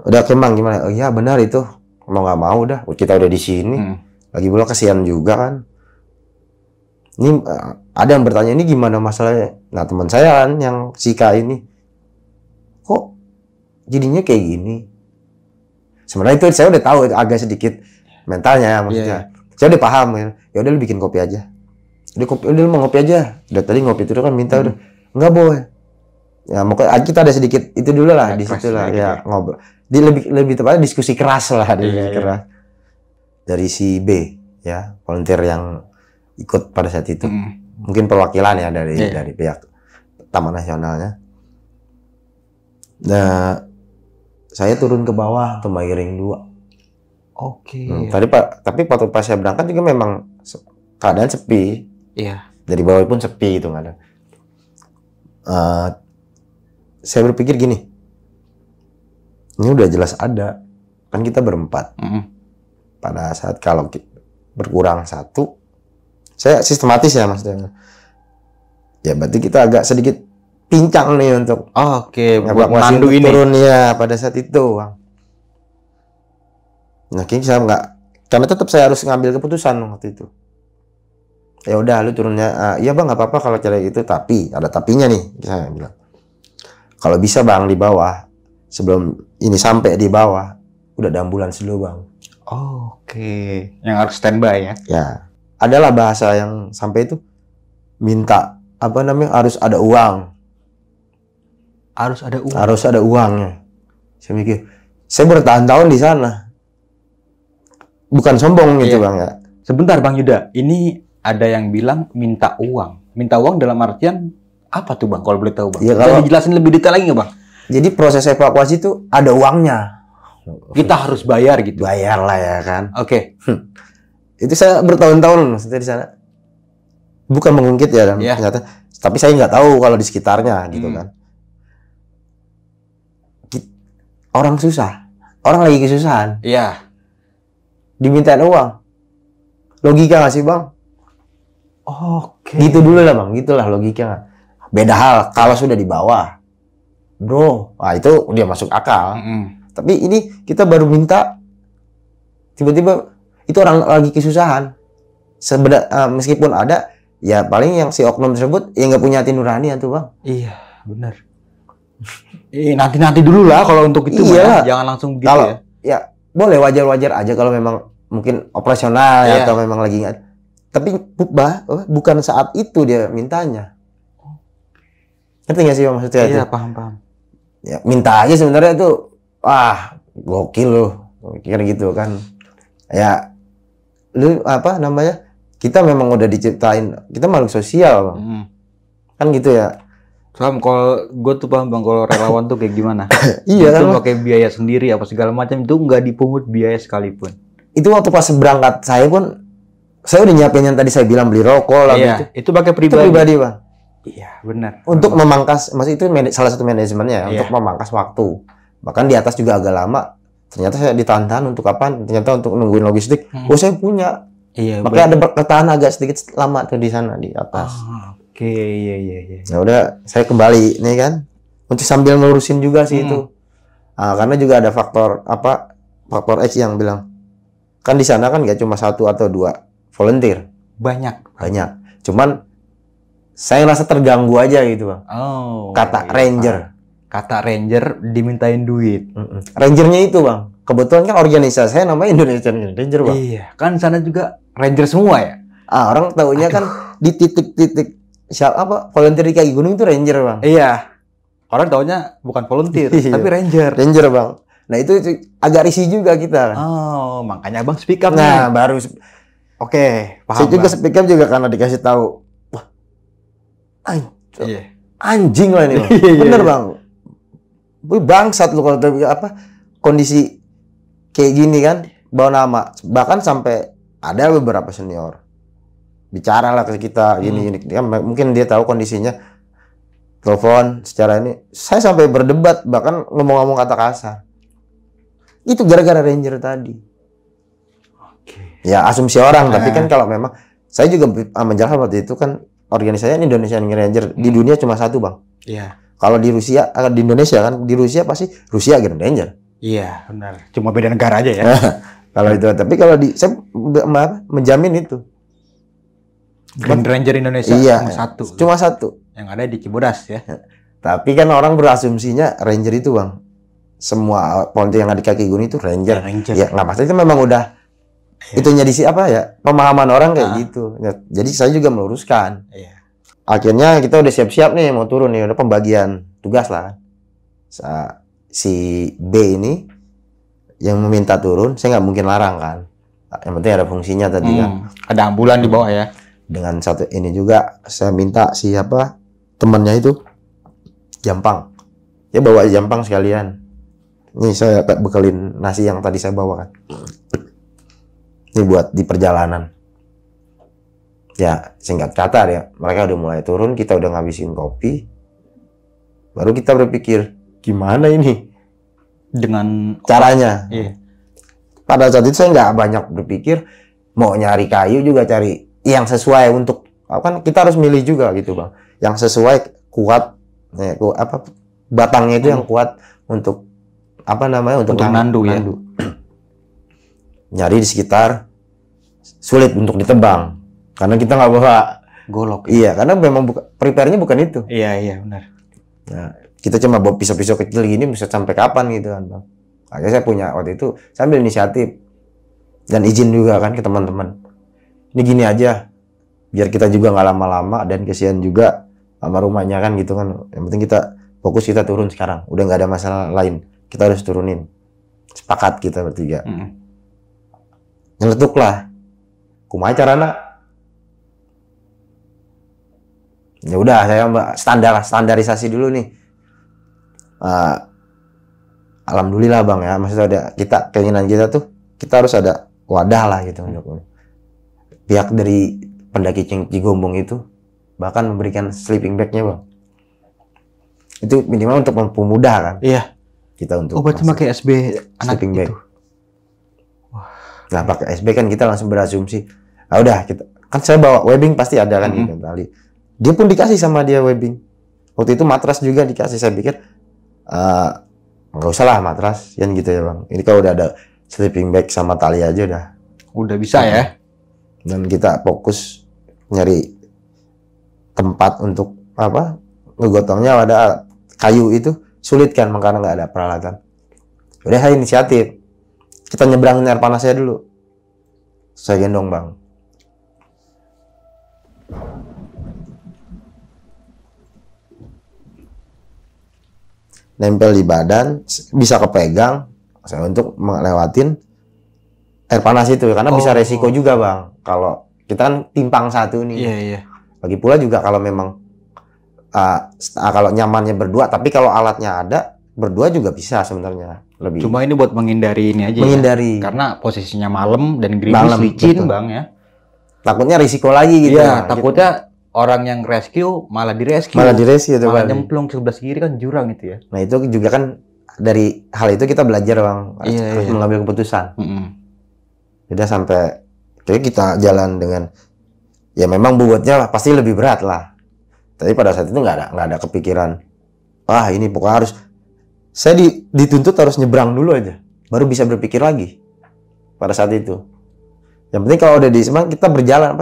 udah Kemang gimana? Oh iya benar itu, mau nggak mau udah kita udah di sini. Lagi pula kasihan juga kan. Ini ada yang bertanya ini gimana masalahnya? Nah teman saya kan yang Sika ini kok jadinya kayak gini. Sebenarnya itu saya udah tahu agak sedikit mentalnya maksudnya. Saya udah paham ya udah lu bikin kopi aja. Udah lu mau ngopi aja. Udah tadi ngopi itu kan minta udah nggak boleh. Ya pokoknya kita ada sedikit itu dulu lah di situ lah ya ngobrol. Di lebih tepatnya diskusi keras lah keras. Dari si B ya, volunteer yang ikut pada saat itu. Mungkin perwakilan ya dari pihak Taman Nasionalnya. Nah, saya turun ke bawah untuk Ring 2. Oke. Tapi waktu pas saya berangkat juga memang keadaan sepi. Iya. Dari bawah pun sepi itu nggak ada. Saya berpikir gini, ini udah jelas ada, kan kita berempat. Pada saat kalau berkurang satu, saya sistematis ya maksudnya. Ya berarti kita agak sedikit pincang nih untuk buat mandu ini. Turun ya pada saat itu, Bang. Nah, kayaknya saya nggak, karena tetap saya harus ngambil keputusan waktu itu. Ya udah, lu turunnya, iya Bang, nggak apa-apa kalau cara itu, tapi ada tapinya nih, saya bilang. Kalau bisa Bang di bawah, sebelum ini sampai di bawah, udah ada ambulans dulu Bang. Oke, yang harus standby ya? Ya, adalah bahasa yang sampai itu minta harus ada uang. Harus ada uang. Harus ada uangnya. Saya mikir, saya bertahun-tahun di sana. Bukan sombong gitu Bang ya. Sebentar Bang Yuda, ini ada yang bilang minta uang. Minta uang dalam artian apa tuh Bang, kalau boleh tahu Bang? Ya, bisa dijelasin lebih detail lagi nggak Bang? Jadi proses evakuasi itu ada uangnya. Kita harus bayar gitu? Bayar lah ya kan. Oke. Itu saya bertahun-tahun maksudnya di sana. Bukan mengungkit ya, ternyata. Tapi saya nggak tahu kalau di sekitarnya gitu kan. Orang susah. Orang lagi kesusahan. Iya. Dimintain uang. Logika nggak sih Bang? Oke. Gitu dulu lah Bang, gitulah logika. Beda hal kalau sudah di bawah, bro, itu dia masuk akal. Tapi ini kita baru minta, tiba-tiba itu orang lagi kesusahan. Meskipun ada, ya paling yang si oknum tersebut yang nggak punya hati nurani tuh Bang. Iya, benar. Nanti dulu lah kalau untuk itu jangan langsung begitu kalau, ya. Boleh wajar-wajar aja kalau memang mungkin operasional ya, atau memang lagi nggak. Tapi bukan saat itu dia mintanya. Ngerti nggak sih maksudnya? Iya, paham. Ya, minta aja sebenarnya itu, gokil loh, kira gitu kan. Ya, lu apa namanya? Kita memang udah diciptain, kita makhluk sosial, Bang. Kan gitu ya. Paham, kalau gue tuh paham Bang, kalau relawan tuh kayak gimana? Iya Itu kan, pakai biaya sendiri apa segala macam, itu nggak dipungut biaya sekalipun. itu waktu pas berangkat saya pun, saya udah nyiapin yang tadi saya bilang, beli rokok lah gitu. Iya, itu pakai Itu pribadi. pribadi, Bang. Iya, benar. Untuk memangkas, maksud itu salah satu manajemennya ya, Iya. untuk memangkas waktu. Bahkan di atas juga agak lama. Ternyata saya ditahan-tahan untuk apa? Ternyata untuk nungguin logistik. Oh, saya punya. Iya, Makanya ada ketahan agak sedikit lama tuh di sana di atas. Oke, iya. Ya udah, saya kembali nih kan. Untuk sambil ngurusin juga sih itu. Karena juga ada faktor faktor X yang bilang kan di sana kan nggak cuma 1 atau 2 volunteer, Banyak. cuman saya ngerasa terganggu aja gitu, Bang. Oh. Kata iya, ranger. paham. Kata ranger dimintain duit. Rangernya itu, Bang. Kebetulan kan organisasi saya namanya Indonesian Ranger, Bang. Iya, kan sana juga ranger semua ya. Orang taunya kan di titik-titik volunteer di kaki gunung itu ranger, Bang. Iya. Orang taunya bukan volunteer, Iya. tapi ranger. Ranger, Bang. Nah, itu agak risih juga kita. Oh, makanya Abang speak up Nah, nih. baru Oke, paham. saya juga Bang. speak up juga karena dikasih tahu. Wah, Iya. anjing lah ini, Bang. Iya, iya, Bener, iya. Bang. Wih, bangsat lu kalau kondisi kayak gini kan, bawa nama. Bahkan sampai ada beberapa senior bicara lah ke kita gini kan, mungkin dia tahu kondisinya, telepon secara ini, saya sampai berdebat bahkan ngomong-ngomong kata kasar. Itu gara-gara ranger tadi. Ya asumsi orang, tapi kan kalau memang saya juga menjelaskan waktu itu kan organisasinya Indonesian Ranger di dunia cuma 1, Bang. Iya. Kalau di Rusia, di Indonesia kan, di Rusia pasti Rusia Green Ranger. Iya, benar. Cuma beda negara aja ya. Kalau itu, tapi kalau saya menjamin itu. Green Ranger Indonesia Iya, cuma 1. Cuma 1. Yang ada di Cibodas ya. Tapi kan orang berasumsinya Ranger itu, Bang. Semua volunteer yang ada di kaki gunung itu Ranger. Ranger. Ya, nggak masalah, itu memang udah itunya di pemahaman orang kayak gitu. Ya, jadi saya juga meluruskan. Iya. Akhirnya kita udah siap-siap nih mau turun nih, udah pembagian tugas lah. Si B ini yang meminta turun, saya nggak mungkin larang kan. Yang penting ada fungsinya tadi kan. Ada ambulan di bawah ya. Dengan satu ini juga saya minta temannya itu Jampang. Ya bawa Jampang sekalian. Nih saya bekalin nasi yang tadi saya bawa kan. Ini buat di perjalanan. Ya, singkat kata ya, mereka udah mulai turun, kita udah ngabisin kopi. Baru kita berpikir, gimana ini Dengan caranya? Iya. Pada saat itu saya nggak banyak berpikir, mau nyari kayu juga cari yang sesuai untuk, kan kita harus milih juga gitu, Bang. Yang sesuai kuat, batangnya itu yang kuat untuk untuk nandu ya. Nyari di sekitar, sulit untuk ditebang. Karena kita nggak bawa golok. Iya, karena memang prepare-nya bukan itu. Iya, benar. Nah, kita cuma bawa pisau-pisau kecil gini bisa sampai kapan gitu kan, Bang. Akhirnya saya punya waktu itu, saya ambil inisiatif dan izin juga kan ke teman-teman. Ini gini aja, biar kita juga nggak lama-lama dan kesian juga sama rumahnya kan gitu kan. Yang penting kita fokus, kita turun sekarang. Udah nggak ada masalah lain, kita harus turunin. Sepakat kita bertiga. Nyeletuk lah. Kumaha carana? Ya udah, saya standarisasi dulu nih. Alhamdulillah, Bang ya, maksudnya keinginan kita tuh kita harus ada wadah lah gitu untuk pihak dari pendaki Cigombong itu bahkan memberikan sleeping bag-nya, Bang. Itu minimal untuk mempermudah kan. Iya. Kita untuk berarti pakai SB anak sleeping bag. itu. Nah, pakai SB kan kita langsung berasumsi. Udah kita kan saya bawa webbing pasti ada kan gitu tali. Dia pun dikasih sama dia webbing. Waktu itu matras juga dikasih. Saya pikir nggak usah lah matras, yang gitu ya, Bang. Ini kalau udah ada sleeping bag sama tali aja udah bisa ya. Dan kita fokus nyari tempat untuk ngegotongnya. Ada kayu itu sulit kan, karena nggak ada peralatan. Udah, saya inisiatif. Kita nyebrangin air panasnya dulu. Saya gendong, Bang. Nempel di badan, bisa kepegang, untuk melewatin air panas itu karena bisa resiko juga bang kalau kita kan timpang satu nih. Iya. Lagi pula juga kalau memang kalau nyamannya berdua, tapi kalau alatnya ada berdua juga bisa sebenarnya lebih. Cuma ini buat menghindari ini aja. Menghindari. Ya? Karena posisinya malam dan gerimis licin bang ya. Takutnya risiko lagi gitu. Iya, takutnya orang yang rescue malah direscue. Itu malah nyemplung sebelah kiri kan jurang itu ya. Nah itu juga kan dari hal itu kita belajar bang, harus mengambil keputusan. Udah sampai kita jalan dengan ya memang bobotnya pasti lebih berat lah. Tapi pada saat itu nggak ada kepikiran, wah ini pokoknya harus saya dituntut harus nyebrang dulu aja, baru bisa berpikir lagi pada saat itu. Yang penting kalau udah di Semarang kita berjalan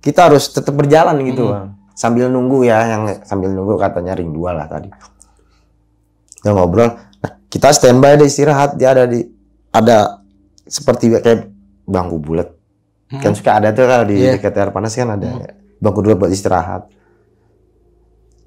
kita harus tetap berjalan gitu bang. Sambil nunggu sambil nunggu katanya ring 2 lah tadi. Yang ngobrol, nah, kita standby ada istirahat, dia ada seperti kayak bangku bulat. Kan suka ada tuh kalau di dekat air panas kan ada bangku dulu buat istirahat.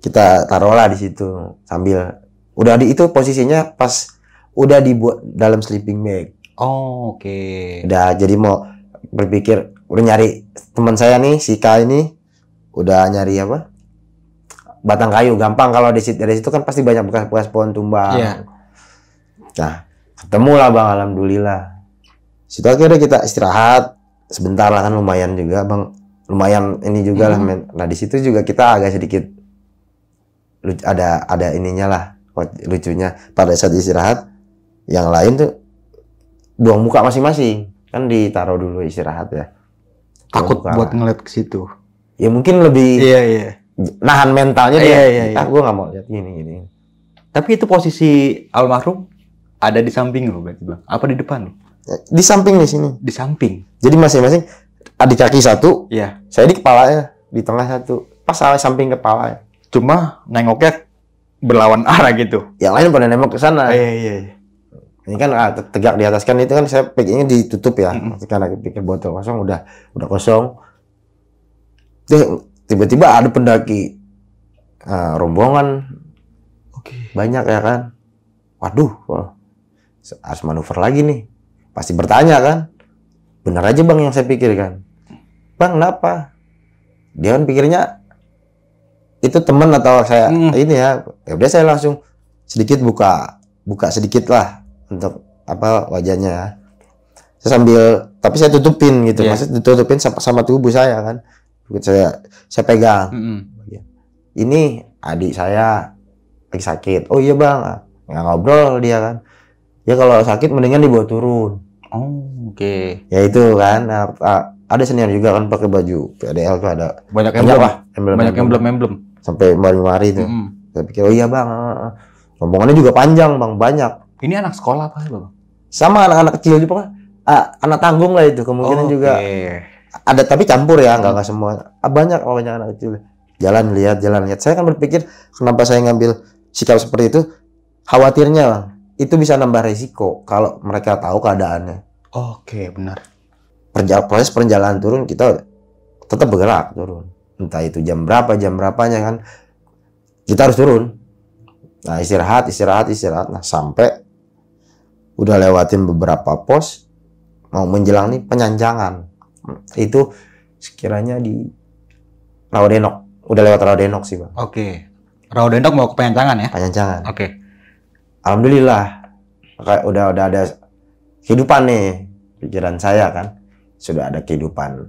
Kita taruhlah di situ sambil udah itu posisinya pas udah dibuat dalam sleeping bag. Oh, oke. Udah jadi mau berpikir udah nyari teman saya nih si K ini udah nyari apa? Batang kayu gampang kalau dari situ kan pasti banyak bekas pohon tumbang. Nah, ketemulah bang alhamdulillah. Situ akhirnya kita istirahat sebentar lah kan lumayan juga bang, lumayan ini juga lah men. Nah di situ juga kita agak sedikit ada ininya lah lucunya pada saat istirahat yang lain tuh buang muka masing-masing kan ditaruh dulu istirahat ya. Takut buat ngeliat ke situ. Ya mungkin lebih nahan mentalnya dia. Gue nggak mau lihat gini. Tapi itu posisi almarhum ada di samping lu berarti bang? Apa di depan lu? Di samping di sini. Di samping. Jadi masing-masing di kaki satu. Iya. Saya di kepalanya, di tengah satu. Pas samping kepala. Cuma nengoknya berlawan arah gitu. Yang lain pada nengok ke sana. Iya. Ini kan tegak di atas kan itu kan saya peggingnya ditutup ya. Karena pikir botol kosong udah kosong. Tiba-tiba ada pendaki rombongan. Banyak ya kan. Waduh, harus manuver lagi nih. Pasti bertanya kan, benar aja bang yang saya pikirkan. Bang, kenapa? Dia kan pikirnya itu teman atau saya ini ya. Ya udah saya langsung sedikit buka sedikit lah untuk apa wajahnya. Saya tapi saya tutupin gitu, maksudnya ditutupin sama tubuh saya kan. Saya pegang. Ini adik saya lagi sakit. Oh iya bang, nggak ngobrol dia kan. Ya kalau sakit mendingan dibawa turun. Oh, oke. Ya itu kan. Ada senior juga kan pakai baju PDL tuh ada banyak emblem. Sampai mari-mari tuh. Saya pikir oh iya bang. Rombongannya juga panjang bang, banyak. Ini anak sekolah apa bang? Sama anak-anak kecil juga. Anak tanggung lah itu kemungkinan juga. Ada tapi campur ya, nggak semua. Banyak anak kecil. Jalan lihat. Saya kan berpikir kenapa saya ngambil sikap seperti itu? Khawatirnya bang. Itu bisa nambah resiko kalau mereka tahu keadaannya. Oke, benar. Proses perjalanan turun kita tetap bergerak turun. Entah itu jam berapanya kan. Kita harus turun. Nah, istirahat. Nah, sampai udah lewatin beberapa pos mau menjelang nih penyanjangan. Itu sekiranya di Rawadenok. Udah lewat Rawadenok sih, bang. Oke. Rawadenok mau ke penyanjangan ya? Penyanjangan. Oke. Alhamdulillah, udah ada kehidupan nih pikiran saya kan, sudah ada kehidupan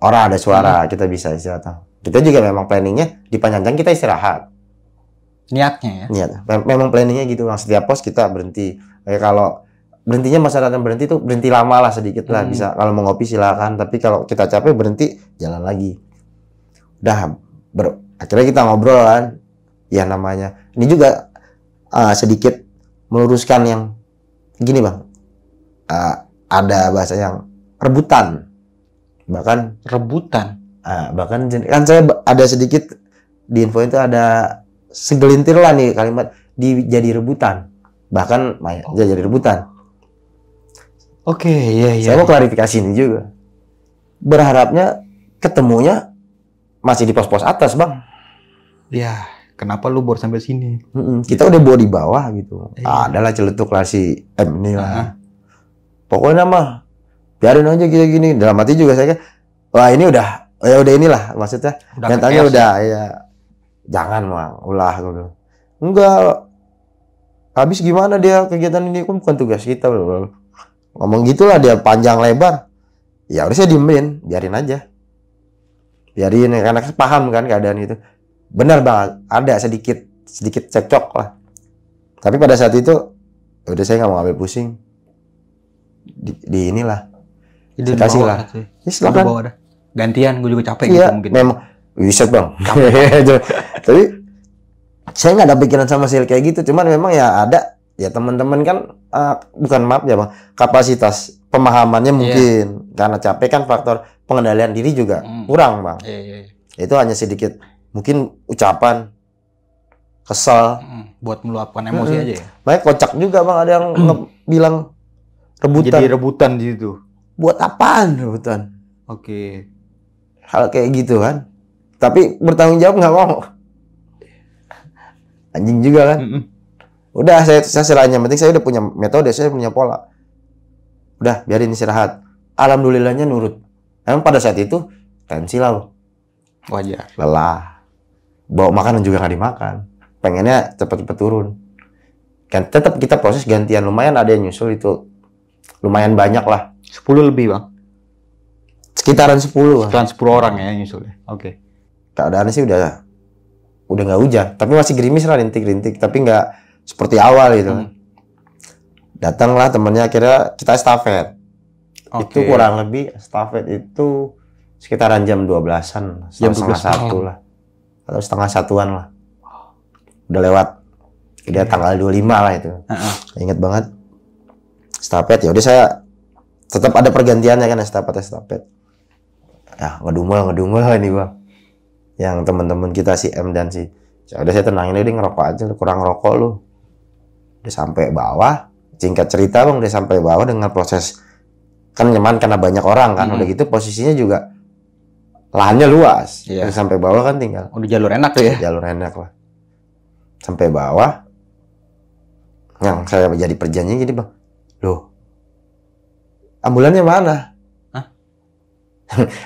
orang ada suara kita bisa istirahat. Kita juga memang planningnya di Penyanjang kita istirahat. Niatnya ya? Niat, memang planningnya gitu, setiap pos kita berhenti. Kayak kalau berhentinya masa datang berhenti tuh berhenti lama lah sedikit lah bisa. Kalau mau ngopi silakan, tapi kalau kita capek berhenti jalan lagi. Udah akhirnya kita ngobrol kan. Ya namanya ini juga sedikit meluruskan yang gini bang, ada bahasa yang rebutan, bahkan kan saya ada sedikit di info itu ada segelintir lah nih kalimat jadi rebutan, bahkan jadi rebutan. Oke, iya. Saya mau klarifikasi ini juga, berharapnya ketemunya masih di pos-pos atas bang. Ya. Kenapa lu baru sampai sini? Kita udah bawa di bawah gitu. Adalah celetuk lah si M ini lah. Pokoknya mah biarin aja gini. Dalam hati juga saya kan, wah ini udah inilah maksudnya. Mentalnya udah ya. Jangan mah ulah gitu. Enggak. Habis gimana dia kegiatan ini? Kan bukan tugas kita loh. Ngomong gitulah dia panjang lebar. Ya udah saya diemin, biarin aja. Biarin karena paham kan keadaan itu. Benar banget, ada sedikit cekcok lah. Tapi pada saat itu udah saya nggak mau ambil pusing. Di inilah. Saya kasih lah. Ya, silakan. Gantian, gue juga capek iya, gitu mungkin. Memang bisa bang. Tapi saya nggak ada pikiran sama sekali kayak gitu. Cuman memang ya ada ya teman-teman kan bukan maaf ya bang, kapasitas pemahamannya mungkin karena capek kan faktor pengendalian diri juga kurang bang. Itu hanya sedikit mungkin ucapan kesel buat meluapkan emosi aja ya. Makanya kocak juga bang, ada yang bilang rebutan. Jadi rebutan di situ. Buat apaan rebutan? Oke. Hal kayak gitu kan. Tapi bertanggung jawab nggak mau. Anjing juga kan. Udah saya serahnya, penting saya udah punya metode, saya punya pola. Udah biarin istirahat. Alhamdulillahnya nurut. Emang pada saat itu tensi lah. Wajar. Lelah. Bawa makanan juga nggak dimakan. Pengennya cepet-cepet turun. Kan tetap kita proses gantian, lumayan ada yang nyusul itu. Lumayan banyak lah. 10 lebih bang? Sekitaran 10. Sekitaran 10 orang ya nyusul ya. Oke. Keadaannya sih udah nggak hujan, tapi masih gerimis lah, rintik-rintik, tapi nggak seperti awal gitu. Datanglah temennya, akhirnya kita estafet. Itu kurang lebih estafet itu sekitaran jam 12-an, jam 12 lah. Atau setengah satuan lah. Udah lewat. Udah tanggal 25 lah itu. Ingat banget. Estafet, ya udah saya tetap ada pergantiannya kan, estafet. Ya, ngedumel ini bang. Yang teman-teman kita si M dan si, ya udah saya tenangin dia ngerokok aja, kurang rokok lu. Udah sampai bawah, singkat cerita bang, udah sampai bawah dengan proses kan nyaman karena banyak orang kan, udah gitu posisinya juga lahannya luas. Udah sampai bawah kan tinggal. Udah jalur enak tuh ya? Jalur enak lah. Sampai bawah, yang saya jadi perjanjian gini bang, loh, ambulannya mana?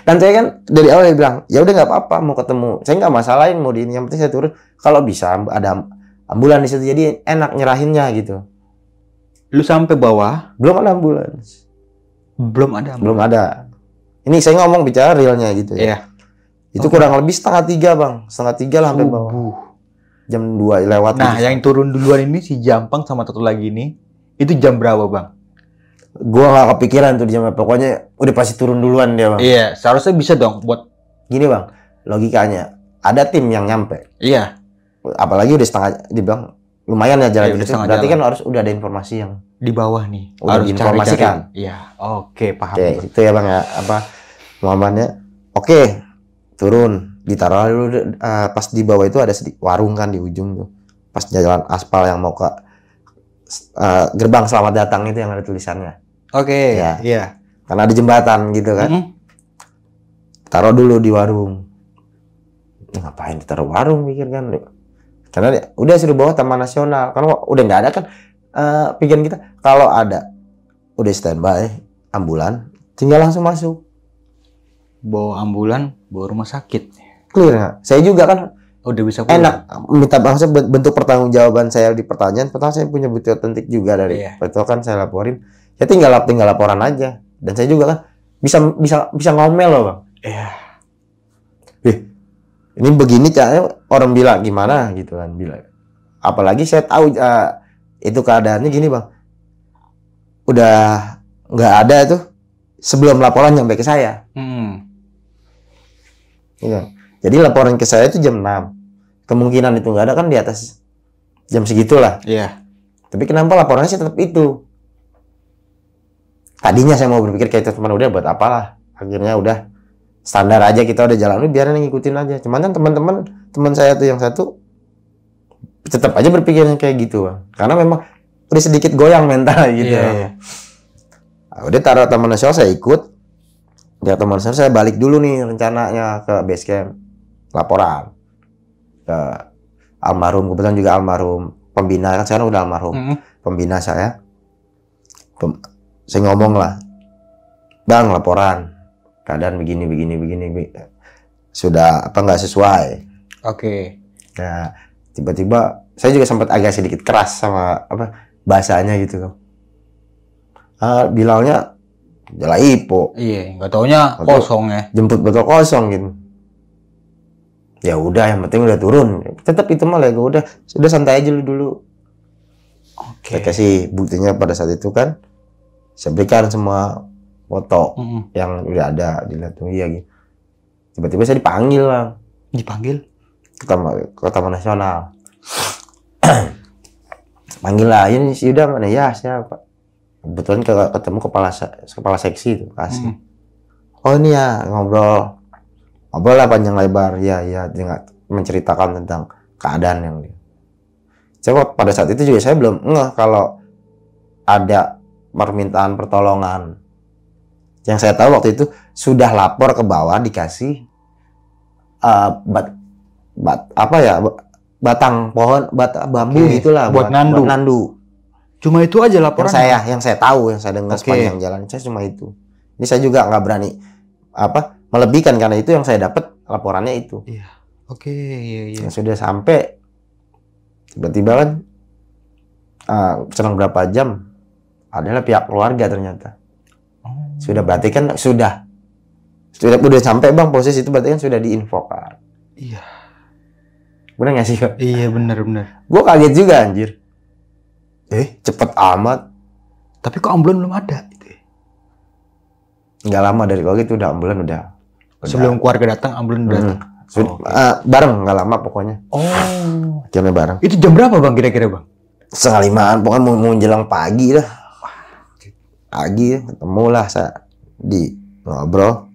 Dan saya kan dari awal dia bilang, ya udah nggak apa-apa mau ketemu, saya nggak masalahin mau di ini, yang penting saya turun. Kalau bisa ada ambulan di situ, jadi enak nyerahinnya gitu. Lu sampai bawah? Belum ada ambulans. Belum ada. Belum ada. Ini saya ngomong bicara realnya gitu ya. Iya. Itu kurang lebih 2:30 bang, 2:30 lah sampai bawah. Jam 2 lewat. Nah, yang turun duluan ini si Jampang sama satu lagi ini, itu jam berapa bang? Gua nggak kepikiran tuh di jam berapa. Pokoknya udah pasti turun duluan dia bang. Iya, seharusnya bisa dong buat gini bang. Logikanya ada tim yang nyampe. Iya. Apalagi udah setengah, dibilang lumayan ya jalan gitu. Berarti jalan. kan harus udah ada informasi yang di bawah nih. Udah harus diinformasikan. Iya. Oke, paham. Oke, itu ya bang ya. Apa Muhammadnya? Oke, turun. Ditaruh dulu pas di bawah itu ada warung kan di ujung tuh. Pas jalan aspal yang mau ke gerbang selamat datang itu yang ada tulisannya. Oke, ya. Iya. Karena ada jembatan gitu kan. Taruh dulu di warung. Ngapain ditaruh warung pikir kan? Karena udah sudah bawa Taman Nasional. Karena udah nggak ada kan pikiran kita. Kalau ada udah standby ambulan, tinggal langsung masuk. Bawa ambulan, bawa rumah sakit. Clear nggak? Saya juga kan udah bisa pulang. Enak minta maksudnya bentuk pertanggungjawaban saya di pertanyaan. Pertama saya punya bukti otentik juga dari itu kan saya laporin. Ya tinggal laporan aja. Dan saya juga kan bisa ngomel loh bang. Iya. Ini begini caranya, orang bilang gimana gitu kan bilang. Apalagi saya tahu itu keadaannya gini bang. Udah nggak ada tuh sebelum laporan nyampe ke saya. Iya. Jadi laporan ke saya itu jam 6. Kemungkinan itu nggak ada kan di atas jam segitulah. Iya. Tapi kenapa laporannya sih tetap itu? Tadinya saya mau berpikir kayak teman udah buat apalah. Akhirnya udah standar aja, kita udah jalan udah biarin ngikutin aja. Cuman kan teman saya tuh yang satu tetap aja berpikirnya kayak gitu bang. Karena memang udah sedikit goyang mental gitu. Iya. Nah, udah taruh Taman Nasional saya ikut. Ya Taman Nasional saya balik dulu nih rencananya ke base camp. Laporan ke almarhum, kebetulan juga almarhum pembina, kan sekarang udah almarhum. Pembina saya. Saya ngomong lah, Bang, laporan keadaan begini. Sudah apa nggak sesuai. Oke. Nah, tiba-tiba saya juga sempat agak sedikit keras sama apa bahasanya gitu. Bilangnya jala ipo. Iya, nggak taunya kosong ya. Jemput botol kosong gitu. Ya udah, yang penting udah turun. Tetap itu malah gue udah santai aja dulu. Saya kasih buktinya pada saat itu kan. Saya berikan semua foto yang udah ada, dilihat tuh iya gitu. Tiba-tiba saya dipanggil, Bang. Dipanggil? Ke Taman Nasional. Panggil lah, ini si Yuda mana? Ya, siapa? Kebetulan ketemu kepala seksi itu, kasih. Oh ini ya, ngobrol lah panjang lebar. Ya, dia menceritakan tentang keadaan yang dia. Coba pada saat itu juga saya belum ngeh kalau ada permintaan pertolongan. Yang saya tahu waktu itu sudah lapor ke bawah, dikasih batang pohon, bambu gitulah buat nandu. Cuma itu aja laporan. Yang saya tahu, yang saya dengar sepanjang jalan, saya cuma itu. Ini saya juga nggak berani melebihkan karena itu yang saya dapat laporannya itu. Iya. Iya. Yang sudah sampai tiba-tiba kan selang berapa jam adalah pihak keluarga ternyata. Sudah berarti kan sudah sampai Bang, posisi itu berarti kan sudah diinfokan. Iya. Bener nggak sih? Iya benar. Gue kaget juga anjir. Cepet amat. Tapi kok ambulan belum ada? Nggak lama dari kalau gitu udah ambulan udah. Sebelum keluarga datang ambulan udah datang. Bareng nggak lama pokoknya. Akhirnya bareng. Itu jam berapa Bang kira-kira Bang? 4:30, pokoknya mau menjelang pagi lah. Pagi ketemu lah saya di ngobrol.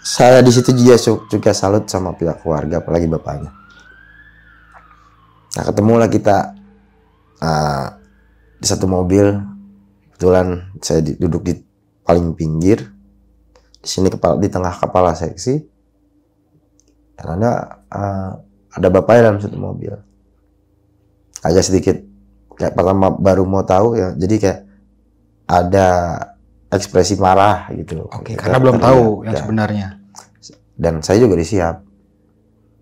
Saya di situ juga salut sama pihak keluarga, apalagi bapaknya. Nah, ketemulah kita di satu mobil. Kebetulan saya duduk di paling pinggir. Di sini di tengah kepala seksi. Dan ada bapaknya dalam satu mobil. Agak sedikit kayak pertama baru mau tahu ya. Jadi kayak ada ekspresi marah gitu. Karena belum tahu yang sebenarnya. Dan saya juga disiap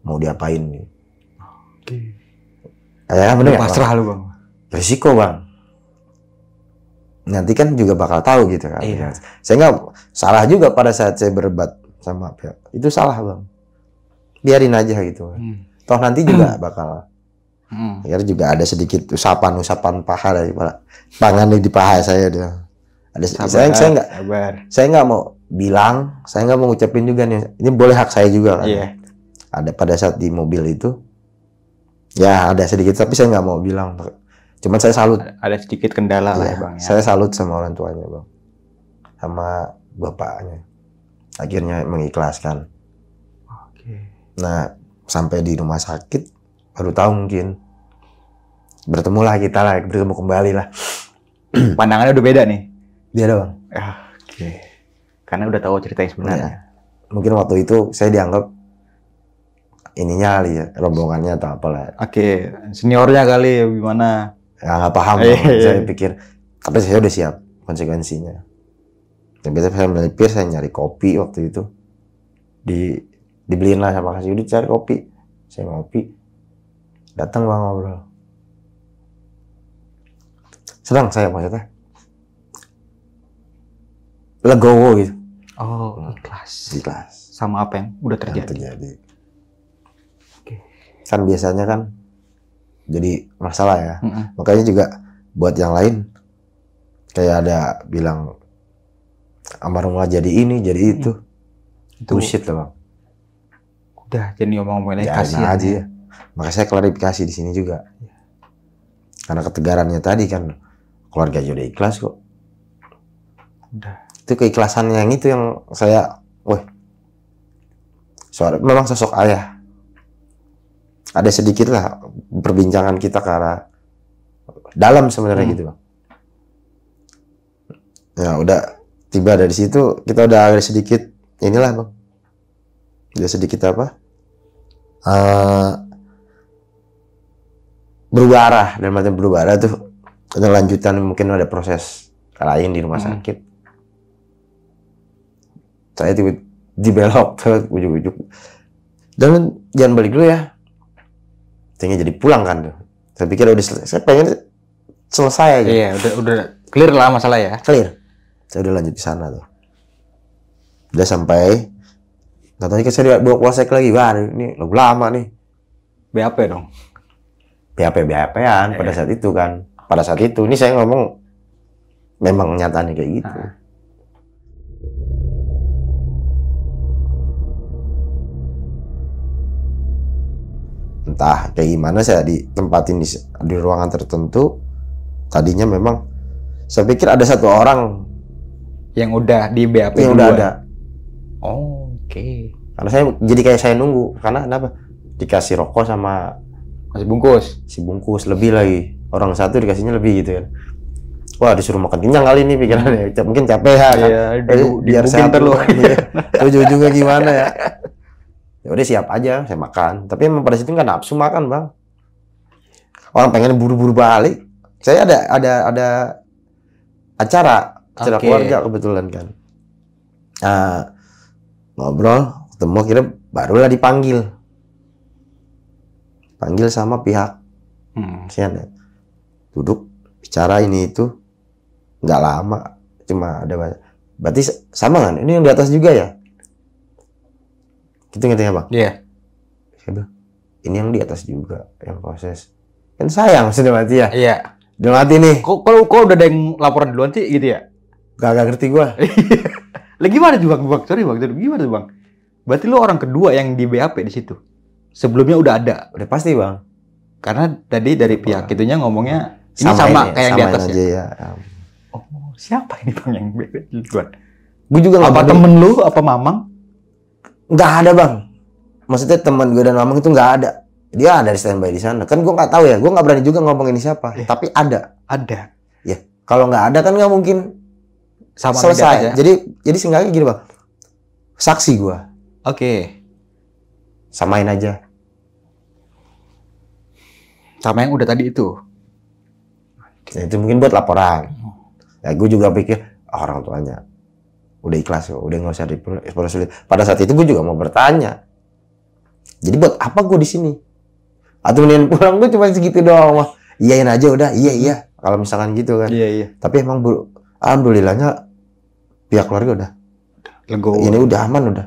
mau diapain nih. Bener pasrah lu Bang. Risiko Bang. Nanti kan juga bakal tahu gitu kan. Iya. Saya nggak salah juga pada saat saya berdebat sama pihak. Itu salah Bang. Biarin aja gitu. Toh nanti juga bakal. Akhirnya juga ada sedikit usapan paha dari tangan di paha saya dia. Saya nggak mau bilang, saya nggak mau ngucapin juga nih. Ini boleh hak saya juga kan. Iya. Ada pada saat di mobil itu, ya ada sedikit, tapi saya nggak mau bilang. Cuman saya salut. Ada sedikit kendala lah ya Bang. Ya. Saya salut sama orang tuanya Bang, sama bapaknya. Akhirnya mengikhlaskan. Nah, sampai di rumah sakit baru tahu mungkin. Bertemulah kita lah, bertemu kembali lah. Pandangannya udah beda nih. Beda Bang. Karena udah tahu cerita yang sebenarnya. Mungkin waktu itu saya dianggap ininya kali ya, rombongannya atau apalah. Seniornya kali ya gimana? Ya nggak paham. Saya pikir, tapi saya udah siap konsekuensinya. Dan biasanya saya melipir, saya nyari kopi waktu itu. Dibeliin lah sama kasih Yudi, cari kopi. Saya ngopi. Datang Bang ngobrol. Senang saya maksudnya. Legowo gitu. Ikhlas. Sama apa yang udah terjadi. Kan biasanya kan jadi masalah ya. Makanya juga buat yang lain kayak ada bilang almarhumlah jadi ini, jadi itu. Bullshit lah Bang. Udah jadi ngomong-ngomongin kasihan aja ya. Maka saya klarifikasi di sini juga. Karena ketegarannya tadi kan keluarga udah ikhlas kok. Udah. Itu keikhlasan yang itu yang saya, memang sosok ayah. Ada sedikit lah perbincangan kita ke arah dalam sebenarnya gitu Bang. Ya udah, tiba dari situ kita udah agak sedikit inilah bang, udah sedikit apa berubah arah, dan macam berubah arah tuh ada lanjutan, mungkin ada proses lain di rumah sakit. Saya tiba dibelok ujuk-ujuk, dan jangan balik dulu ya, tinggal jadi pulang kan tuh. Saya pikir udah selesai, saya pengen selesai aja. Iya, udah clear lah masalah ya. Clear. Saya udah lanjut di sana tuh. Udah sampai, katanya saya bawa polsek lagi. Wah, ini lagu lama nih. BAP dong. BAP-an pada saat itu kan. Pada saat itu, ini saya ngomong memang nyatanya kayak gitu. Entah kayak gimana saya ditempatin di ruangan tertentu. Tadinya memang saya pikir ada satu orang yang udah di BAP yang udah ada. Oh, oke. Karena saya jadi kayak saya nunggu, karena kenapa? Dikasih rokok sama Masih bungkus. si bungkus lebih lagi. Orang satu dikasihnya lebih gitu kan. Wah, disuruh makan kenyang kali ini pikirannya. Mungkin capek ya kan. Iya, Biar sehat terus. Ujung-ujungnya gimana ya? Ya udah siap aja, saya makan. Tapi emang pada situ nggak nafsu makan bang. Orang pengen buru-buru balik. Saya ada acara keluarga kebetulan kan. Ngobrol, ketemu, akhirnya barulah dipanggil. Panggil sama pihak Sian, duduk bicara ini itu nggak lama, cuma ada berarti sama kan? Ini yang di atas juga ya? Gitu ngerti bang? Iya. Saya bilang, ini yang di atas juga yang proses. Kan sayang sudah mati ya? Iya. Udah mati nih. Kok udah ada yang laporan duluan sih gitu ya? Gak ngerti gua. Lah gimana tuh bang? Sorry bang, gimana tuh bang? Berarti lu orang kedua yang di BAP di situ. Sebelumnya udah ada. Udah pasti bang. Karena tadi dari pihak itunya ngomongnya ini sama kayak yang di atas aja ya. Oh, siapa ini bang yang BAP duluan? Gue juga nggak. Apa temen lu? Apa mamang? Nggak ada bang. Maksudnya teman gue dan mamang itu nggak ada. Dia ada di standby di sana. Kan gue nggak tahu ya. Gue nggak berani juga ngomong ini siapa. Tapi ada. Ada. Ya. Kalau nggak ada kan nggak mungkin Sama selesai. Jadi seenggaknya gini bang. Saksi gue. Oke. Samain aja. Sama yang udah tadi itu. Ya, itu mungkin buat laporan. Ya gue juga pikir orang tuanya udah ikhlas kok, udah nggak usah dipersulit. Pada saat itu gue juga mau bertanya. Jadi buat apa gue di sini? Atau mendingan pulang gue cuma segitu doang mah. Iyain aja udah, iya. Kalau misalkan gitu kan. Iya. Tapi emang alhamdulillahnya pihak keluarga udah Legowo. ini udah aman udah.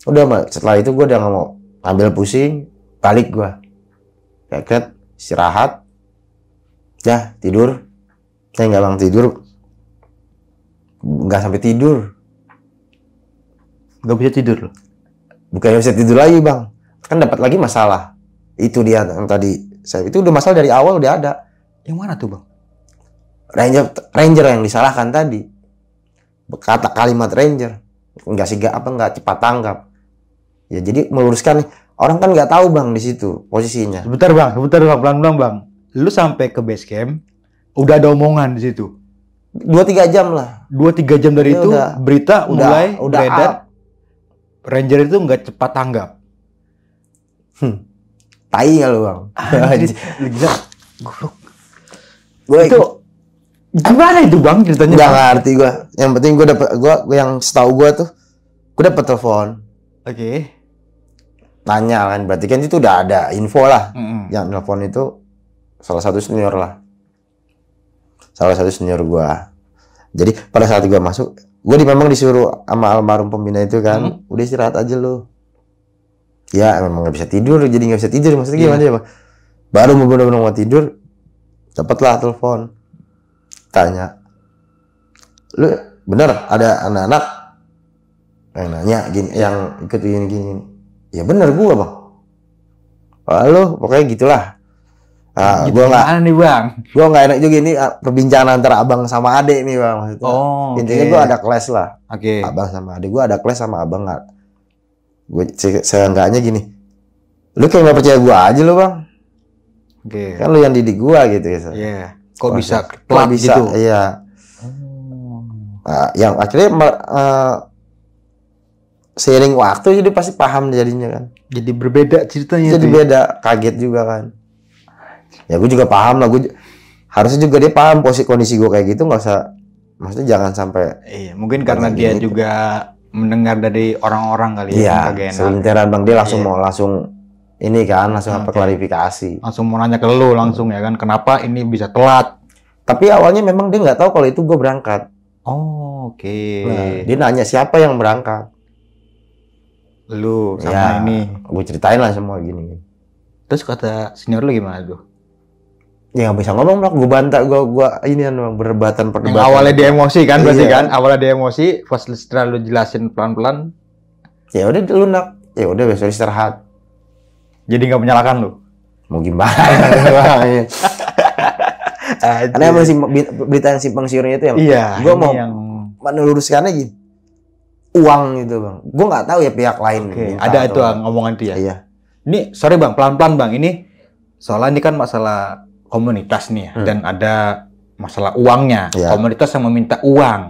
Udah mah setelah itu gue udah nggak mau ambil pusing, balik gue. Kayak istirahat. Ya, tidur. Saya nggak bang tidur. Nggak sampai tidur. Nggak bisa tidur loh. Bukannya bisa tidur lagi bang. Kan dapat lagi masalah. Itu dia yang tadi. Saya itu udah masalah dari awal udah ada. Yang mana tuh bang? Ranger yang disalahkan tadi. Kata kalimat ranger. Nggak cepat tanggap. Ya jadi meluruskan nih. Orang kan nggak tahu bang di situ posisinya. Sebentar bang, pelan-pelan bang. Lu sampai ke base camp, udah ada omongan di situ. 2-3 jam lah. 2-3 jam dari Ya itu udah, berita mulai beredar. up. Ranger itu nggak cepat tanggap. Tai nggak lu bang? Gila, goblok. Gue Itu gimana itu bang ceritanya? nggak Bang? ngerti gue. Yang penting gue yang setahu gue tuh, gue dapet telepon. Oke. Tanya kan, berarti kan itu udah ada info lah. Mm-mm. Yang telepon itu salah satu senior lah. Salah satu senior gua. Jadi pada saat gua masuk, gua memang disuruh sama almarhum pembina itu kan, udah istirahat aja lo. Ya memang nggak bisa tidur, jadi nggak bisa tidur. Maksudnya gimana ya, Bang? Baru mau benar-benar mau tidur, dapatlah telepon. Tanya, lu bener ada anak-anak yang nanya gini, yang ikut gini. Ya bener gua bang. Lalu pokoknya gitulah. Nah, Gimana nih bang? Gua nggak enak juga ini perbincangan antara abang sama adek nih bang. Maksudnya. Oh, Intinya gua ada kelas lah. Oke. Abang sama adek gua ada kelas sama abang nggak. Gue seenggaknya gini. Lu kayak nggak percaya gua aja lu bang. Oke. Kan lu yang didik gua gitu ya. Iya. Kok bisa Kok telat bisa? gitu? Iya. Yang akhirnya seiring waktu jadi pasti paham jadinya kan. Jadi berbeda ceritanya. Jadi beda, kaget juga kan. Ya gue juga paham lah, gue harusnya juga dia paham kondisi gue kayak gitu, nggak usah, maksudnya jangan sampai. Iya, mungkin karena dia gitu. juga mendengar dari orang-orang kali ya. Iya, selintiran bang, dia langsung mau ini kan, langsung apa klarifikasi. Langsung mau nanya ke lu langsung ya kan, kenapa ini bisa telat? Tapi awalnya memang dia nggak tahu kalau itu gue berangkat. Oh, oke. Nah, dia nanya siapa yang berangkat. Lu sama Ya, ini. gue ceritain lah semua gini. Terus kata senior lu gimana tuh? Ya nggak bisa ngomong bang, gue bantah, gue ini kan perdebatan. Yang awalnya dia emosi kan, berarti Iya. kan? Awalnya dia emosi, pas setelah lu jelasin pelan-pelan, Ya udah lunak, ya udah besok istirahat. jadi nggak menyalahkan lu. Mau gimana? Karena emang berita yang simpang siurnya itu yang Iya. gue ini mau yang meluruskannya gitu. Uang gitu bang, gue nggak tahu ya pihak lain. oke, minta ada atau itu ngomongan dia. Iya. Ini sorry bang, pelan-pelan bang. Ini soalnya ini kan masalah komunitas nih ya, dan ada masalah uangnya. Iya. Komunitas yang meminta uang.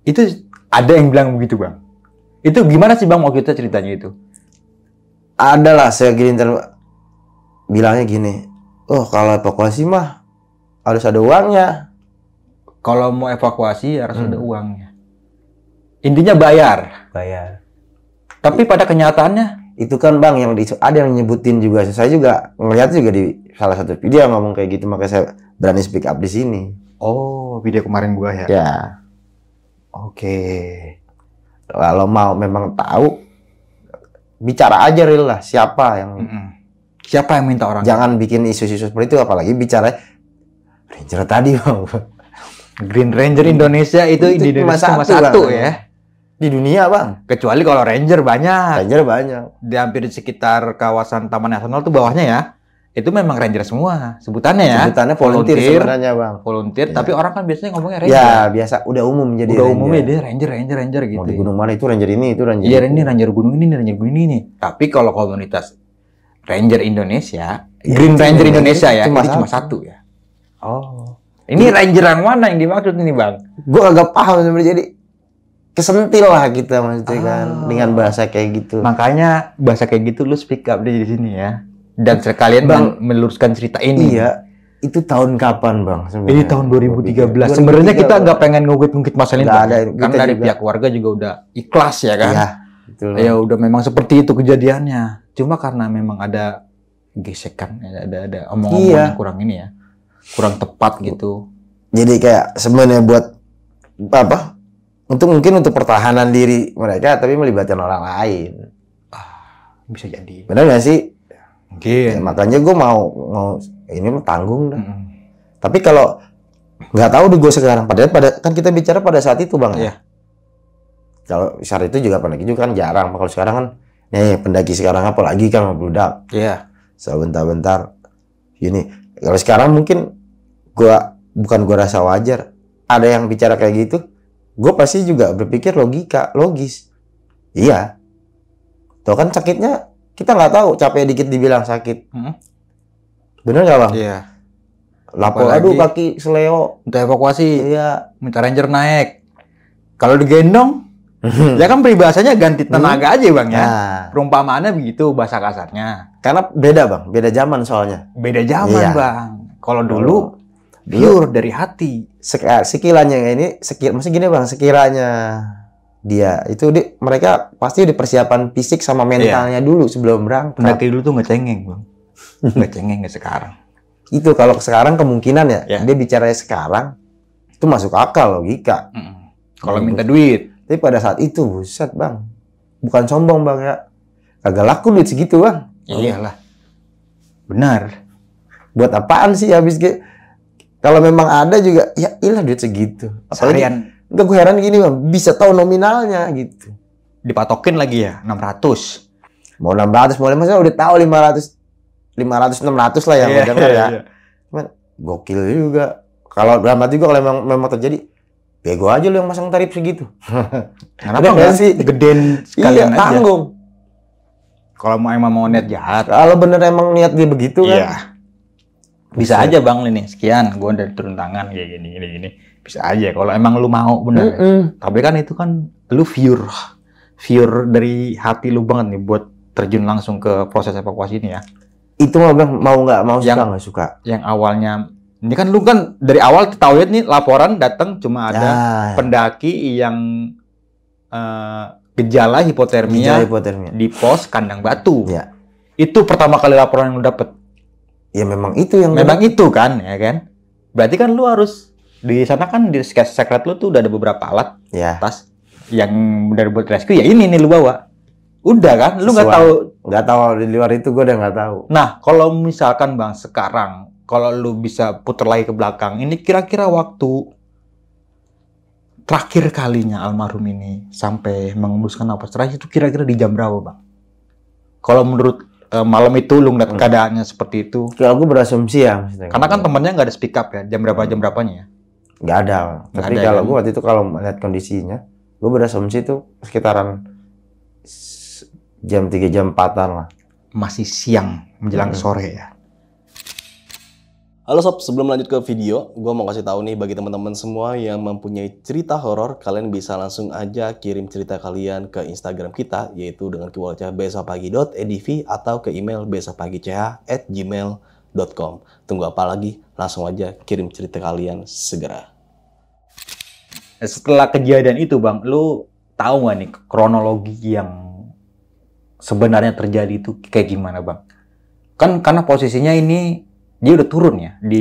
Itu ada yang bilang begitu bang. Itu gimana sih bang waktu itu ceritanya itu? Ada lah segelintir bilangnya gini. Oh kalau evakuasi mah harus ada uangnya. Kalau mau evakuasi harus ada uangnya. Intinya bayar. Bayar. Tapi pada kenyataannya Itu kan bang yang ada yang nyebutin juga. Saya juga ngeliat juga di salah satu video ngomong kayak gitu, makanya saya berani speak up di sini. oh, video kemarin gua ya. Ya. Oke. Kalau mau memang tahu, bicara aja real lah siapa yang. Siapa yang minta orang? Jangan bikin isu-isu seperti itu, apalagi bicara Ranger tadi bang. Green Ranger Indonesia itu di Indonesia cuma satu Bang. ya. Di dunia bang. Kecuali kalau Ranger banyak. Ranger banyak. Di hampir di sekitar kawasan Taman Nasional tuh bawahnya ya. Itu memang Ranger semua sebutannya ya. Sebutannya volunteer sebenarnya bang. Volunteer, Ya. tapi orang kan biasanya ngomongnya Ranger. Ya biasa, udah umum jadi. Udah Ranger. umumnya dia Ranger gitu. Mau di gunung mana itu Ranger ini, itu Ranger. Iya, itu. ini Ranger gunung ini Ranger gunung ini. Tapi kalau komunitas Ranger Indonesia, Green itu Ranger Ranger Indonesia ya, cuma itu cuma satu. satu ya. Oh. Ini Ranger yang mana yang dimaksud ini, Bang? Gue agak paham sebenarnya, jadi kesentil lah kita maksudnya kan dengan bahasa kayak gitu. Makanya bahasa kayak gitu lu speak up di sini ya. Dan sekalian Bang, meluruskan cerita ini. Iya, itu tahun kapan bang? Sebenarnya? Ini tahun 2013. Sebenarnya kita nggak pengen ngungkit-ngungkit masalah ini. Nggak Bang. ada, Karena kita dari juga. pihak keluarga juga udah ikhlas ya kan. Iya, betul. Ya udah memang seperti itu kejadiannya. Cuma karena memang ada gesekan, ada omong-omong Iya. yang kurang ini ya, kurang tepat gitu. Jadi kayak sebenarnya buat apa? Mungkin untuk pertahanan diri mereka, tapi melibatkan orang lain. Bisa jadi. Benar nggak sih? Mungkin. Ya, makanya gue mau ini mah tanggung dah. Mm-mm. Tapi kalau nggak tahu deh gue sekarang. Padahal kan kita bicara pada saat itu bang. Iya. Kalau saat itu juga pendaki juga kan jarang. Kalau sekarang kan, nih pendaki sekarang apalagi kan membludak. Iya. Sebentar-bentar. Gini. Kalau sekarang mungkin bukan gue rasa wajar. Ada yang bicara kayak gitu. Gue pasti juga berpikir logis. Iya. Tuh kan sakitnya kita nggak tahu, capek dikit dibilang sakit. Bener nggak bang? Iya. Lapor, Apalagi- aduh kaki seleo. Minta evakuasi, Iya. minta ranger naik. Kalau digendong, ya kan peribahasanya ganti tenaga aja bang ya. Nah, Perumpamaannya begitu bahasa kasarnya. karena beda bang, beda zaman soalnya. Beda zaman Iya. bang. Kalau dulu pure dari hati. Sekiranya ini, maksudnya gini bang, sekiranya dia itu mereka pasti di persiapan fisik sama mentalnya dulu sebelum berangkat. Pendaki dulu tuh nggak cengeng bang. Nggak cengeng nggak sekarang. Itu kalau sekarang kemungkinan ya, Ya. dia bicaranya sekarang itu masuk akal logika. Kalau minta duit, Tapi pada saat itu buset bang, bukan sombong bang ya, kagak laku duit segitu bang. iyalah. Benar. Buat apaan sih habis kalau memang ada juga ya ilah duit segitu. Apalagi Seharian enggak, gue heran gini bang, bisa tahu nominalnya gitu. dipatokin lagi ya 600. Mau 600, mau 500, udah tahu 500, 600 lah yang Iya, gue dengar ya. iya. Cuman gokil juga. Kalau drama juga kalau memang terjadi, bego aja lu yang masang tarif segitu. Kenapa Udah nggak nggak sih? gedein Iya, sekalian aja? tanggung. Kalau emang mau niat jahat, Kalau bener emang niat dia begitu kan. iya. Bisa aja bang ini sekian, gue udah turun tangan kayak gini. Bisa aja kalau emang lu mau bener. Tapi kan itu kan lu pure dari hati lu banget nih buat terjun langsung ke proses evakuasi ini ya. Itu mah Bang, mau nggak mau suka nggak suka. Yang awalnya ini kan lu kan dari awal tahu ya nih laporan datang cuma ada pendaki yang gejala hipotermia di pos Kandang Batu. Ya. Itu pertama kali laporan yang lu dapet. Ya memang itu yang itu kan, ya kan? Berarti kan lu harus di sana kan di secret lu tuh udah ada beberapa alat, tas yang dari buat rescue ya ini nih lu bawa. Udah kan, lu nggak tahu di luar itu gue udah nggak tahu. Nah, kalau misalkan Bang sekarang, kalau lu bisa putar lagi ke belakang, ini kira-kira waktu terakhir kalinya almarhum ini sampai mengembuskan napas terakhir itu kira-kira di jam berapa Bang? Kalau menurut malam itu lu ngeliat keadaannya seperti itu? Kalau gue berasumsi ya. Karena kan temennya nggak ada speak up ya, jam berapanya ya? Nggak ada. Tapi kalau gue waktu itu kalau melihat kondisinya, gue berasumsi itu sekitaran jam 3 jam 4-an lah. Masih siang menjelang sore ya. Halo sob, sebelum lanjut ke video, gue mau kasih tahu nih bagi teman-teman semua yang mempunyai cerita horor, kalian bisa langsung aja kirim cerita kalian ke Instagram kita, yaitu dengan keywordnya besokpagi.edv atau ke email besokpagi.ch@gmail.com. Tunggu apa lagi? Langsung aja kirim cerita kalian segera. Setelah kejadian itu Bang, lu tahu nggak nih kronologi yang sebenarnya terjadi itu kayak gimana Bang? Kan karena posisinya ini dia udah turun ya di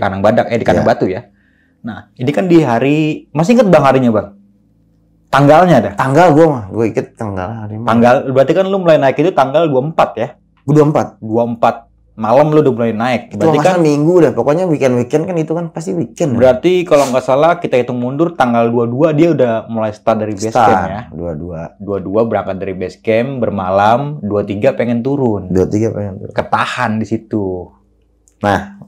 Kandang Badak, di Kandang Batu ya. Nah, ini kan di hari, masih inget Bang harinya Bang? Tanggalnya ada? Tanggal gue inget tanggal hari. Tanggal, berarti kan lu mulai naik itu tanggal 24 ya? 24 malam lu udah mulai naik. Berarti kan minggu dah, pokoknya weekend kan itu kan pasti weekend. Berarti kalau nggak salah kita hitung mundur tanggal 22 dia udah mulai start dari base camp ya. 22 berangkat dari base camp, bermalam, 23 pengen turun. Ketahan di situ. Nah,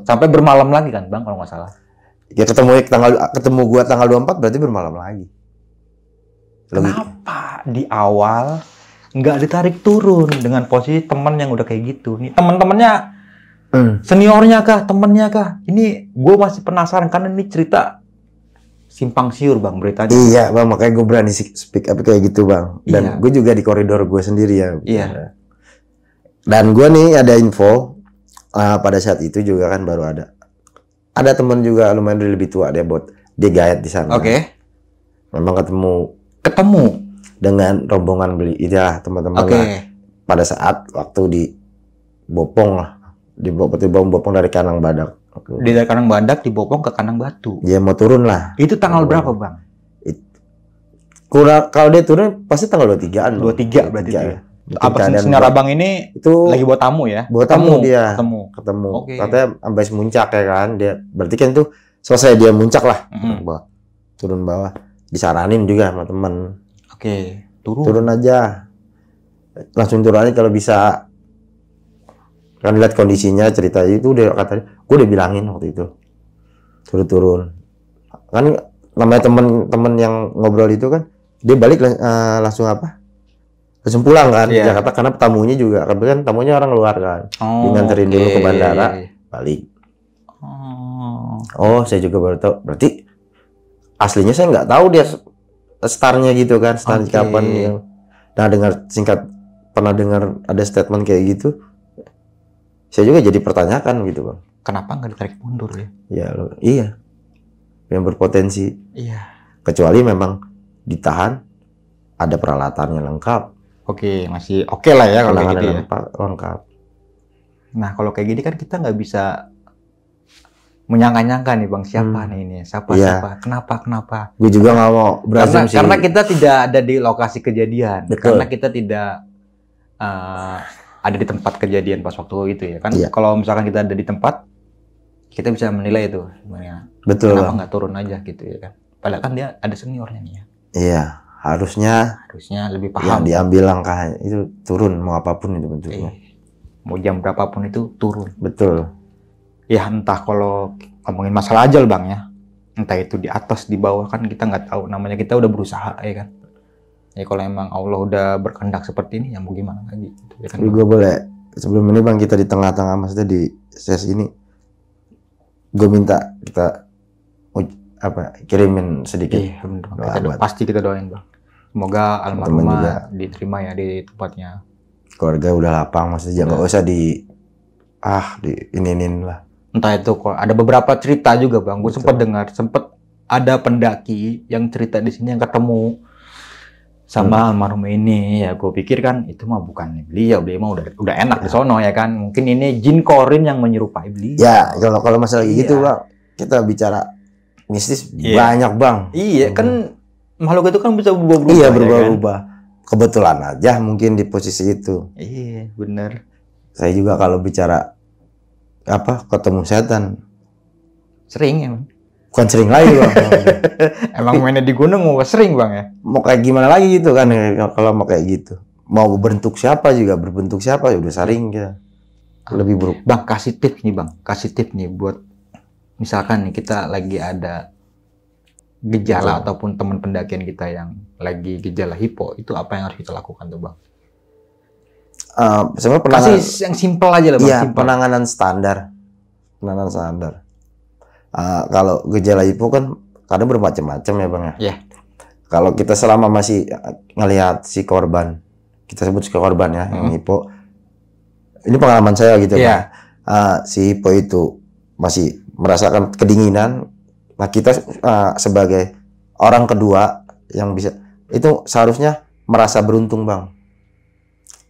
sampai bermalam lagi kan Bang kalau nggak salah. Ya ketemu gua tanggal 24 berarti bermalam lagi. Kenapa di awal nggak ditarik turun dengan posisi teman yang udah kayak gitu? Nih teman-temannya seniornya kah, temennya kah? Ini gue masih penasaran karena ini cerita simpang siur Bang beritanya. Iya Bang, makanya gue berani speak up kayak gitu Bang. Dan gue juga di koridor gue sendiri ya. Iya. Dan gue nih ada info. Pada saat itu juga kan baru ada teman juga lumayan lebih tua dia gayat di sana. Oke. Memang ketemu dengan rombongan teman-teman lah. Pada saat waktu di Bopong lah, di Bopong dari Kandang Badak. Dari Kandang Badak di Bopong ke Kandang Batu. Dia mau turun lah. Itu tanggal berapa Bang? Kalau dia turun pasti tanggal 23-an. 23 berarti ya. Apa Sinar Abang ini itu lagi buat tamu ya? Buat tamu dia. Ketemu. Okay. Katanya sampai muncak ya kan. Dia berarti kan itu selesai dia muncak lah. Turun bawah. Disaranin juga sama teman. Oke, turun aja. Langsung turun aja kalau bisa. Kan lihat kondisinya, cerita itu udah katanya. Gue udah bilangin waktu itu. Turun. Kan namanya teman-teman yang ngobrol itu kan dia balik langsung langsung pulang kan di Jakarta karena tamunya juga kan tamunya orang luar kan. Nganterin dulu ke bandara, balik. Saya juga baru tahu. Berarti aslinya saya nggak tahu dia startnya gitu kan, start kapan ya. Nah, pernah dengar ada statement kayak gitu. Saya juga jadi pertanyakan gitu Bang. Kenapa nggak ditarik mundur ya? Iya. Yang berpotensi. Iya. Kecuali memang ditahan, ada peralatannya lengkap. Oke, masih oke lah ya kalau kayak gitu ya. Lengkap. Nah, kalau kayak gini kan kita nggak bisa menyangka-nyangka nih Bang, siapa nih ini? Siapa? Kenapa? Gue juga nggak mau berasumsi. Karena kita tidak ada di lokasi kejadian. Betul. Karena kita tidak ada di tempat kejadian pas waktu itu ya kan. Kalau misalkan kita ada di tempat, kita bisa menilai itu sebenarnya. Betul. Kenapa nggak turun aja gitu ya kan? Padahal kan dia ada seniornya nih ya. Iya. Harusnya lebih paham. Diambil langkah itu turun mau apapun itu bentuknya. Mau jam berapapun itu turun. Betul. Ya entah kalau ngomongin masalah ajal Bang ya. Entah itu di atas di bawah kan kita nggak tahu. Namanya kita udah berusaha ya kan. Ya kalau emang Allah udah berkehendak seperti ini ya mau gimana lagi. Ya kan, gue boleh sebelum ini Bang kita di tengah-tengah maksudnya di sesi ini. Gue minta kita kirimin sedikit. Iya, bener. Doa buat Pasti kita doain bang. Semoga teman-teman juga. almarhumah diterima ya di tempatnya. Keluarga udah lapang, maksudnya nggak usah di ini lah. Entah itu kok ada beberapa cerita juga bang. Gue Betul. sempat ada pendaki yang cerita di sini yang ketemu sama almarhum ini. Ya gue pikir kan itu mah bukan beliau mah udah enak di sono ya kan. Mungkin ini jin korin yang menyerupai beliau. Ya kalau masalah Iya. gitu bang, kita bicara mistis Iya. banyak bang. Iya kan makhluk itu kan bisa berubah-ubah. Iya ya kan? berubah-ubah. Kebetulan aja mungkin di posisi itu. Iya bener. Saya juga kalau bicara ketemu setan, Sering emang. bukan sering lagi bang. Emang mainnya di gunung mau sering bang ya. Mau kayak gimana lagi gitu kan kalau mau kayak gitu. Mau berbentuk siapa juga berbentuk siapa ya udah sering kita. Lebih buruk. Bang kasih tips nih bang. Kasih tips nih buat misalkan nih kita lagi ada gejala ataupun teman pendakian kita yang lagi gejala hipo, itu apa yang harus kita lakukan tuh bang? Sebenarnya Kasih yang simpel aja lah bang. Iya, Simple. penanganan standar. Kalau gejala hipo kan kadang bermacam-macam ya bang ya. Iya. Kalau kita selama masih ngelihat si korban, kita sebut si korban ya, yang hipo. Ini pengalaman saya gitu Iya. Pak. Si hipo itu masih merasakan kedinginan. Nah kita sebagai orang kedua yang bisa itu seharusnya merasa beruntung bang.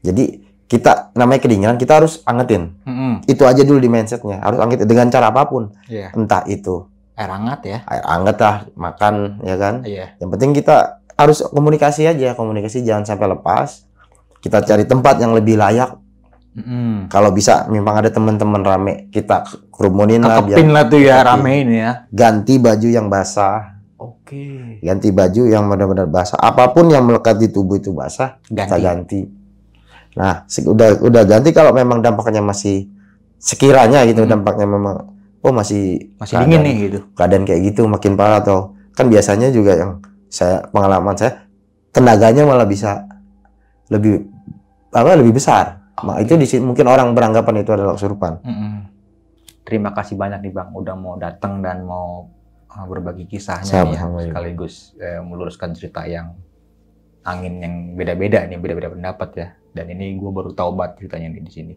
Jadi kita namanya kedinginan kita harus angetin. Itu aja dulu di mindsetnya, harus angetin dengan cara apapun. Iya. Entah itu Air hangat ya. air anget lah, makan ya kan. Iya. Yang penting kita harus komunikasi aja, komunikasi jangan sampai lepas. Kita cari tempat yang lebih layak. Kalau bisa memang ada teman-teman rame, kita kerumunin lah biar Kekepin lah tuh ya Kekepin. rame ini ya. ganti baju yang basah, Oke. ganti baju yang benar-benar basah. Apapun yang melekat di tubuh itu basah, kita ganti. Nah, udah ganti kalau memang dampaknya masih sekiranya gitu, dampaknya memang masih Dingin nih gitu. keadaan kayak gitu makin parah atau kan biasanya juga yang pengalaman saya tenaganya malah bisa lebih besar. Nah, itu mungkin orang beranggapan itu adalah kesurupan. Terima kasih banyak nih bang udah mau datang dan mau berbagi kisahnya Sama-sama, nih, ya. sekaligus meluruskan cerita yang angin yang beda-beda nih, beda-beda pendapat ya. Dan ini gue baru tahu banget ceritanya nih di sini.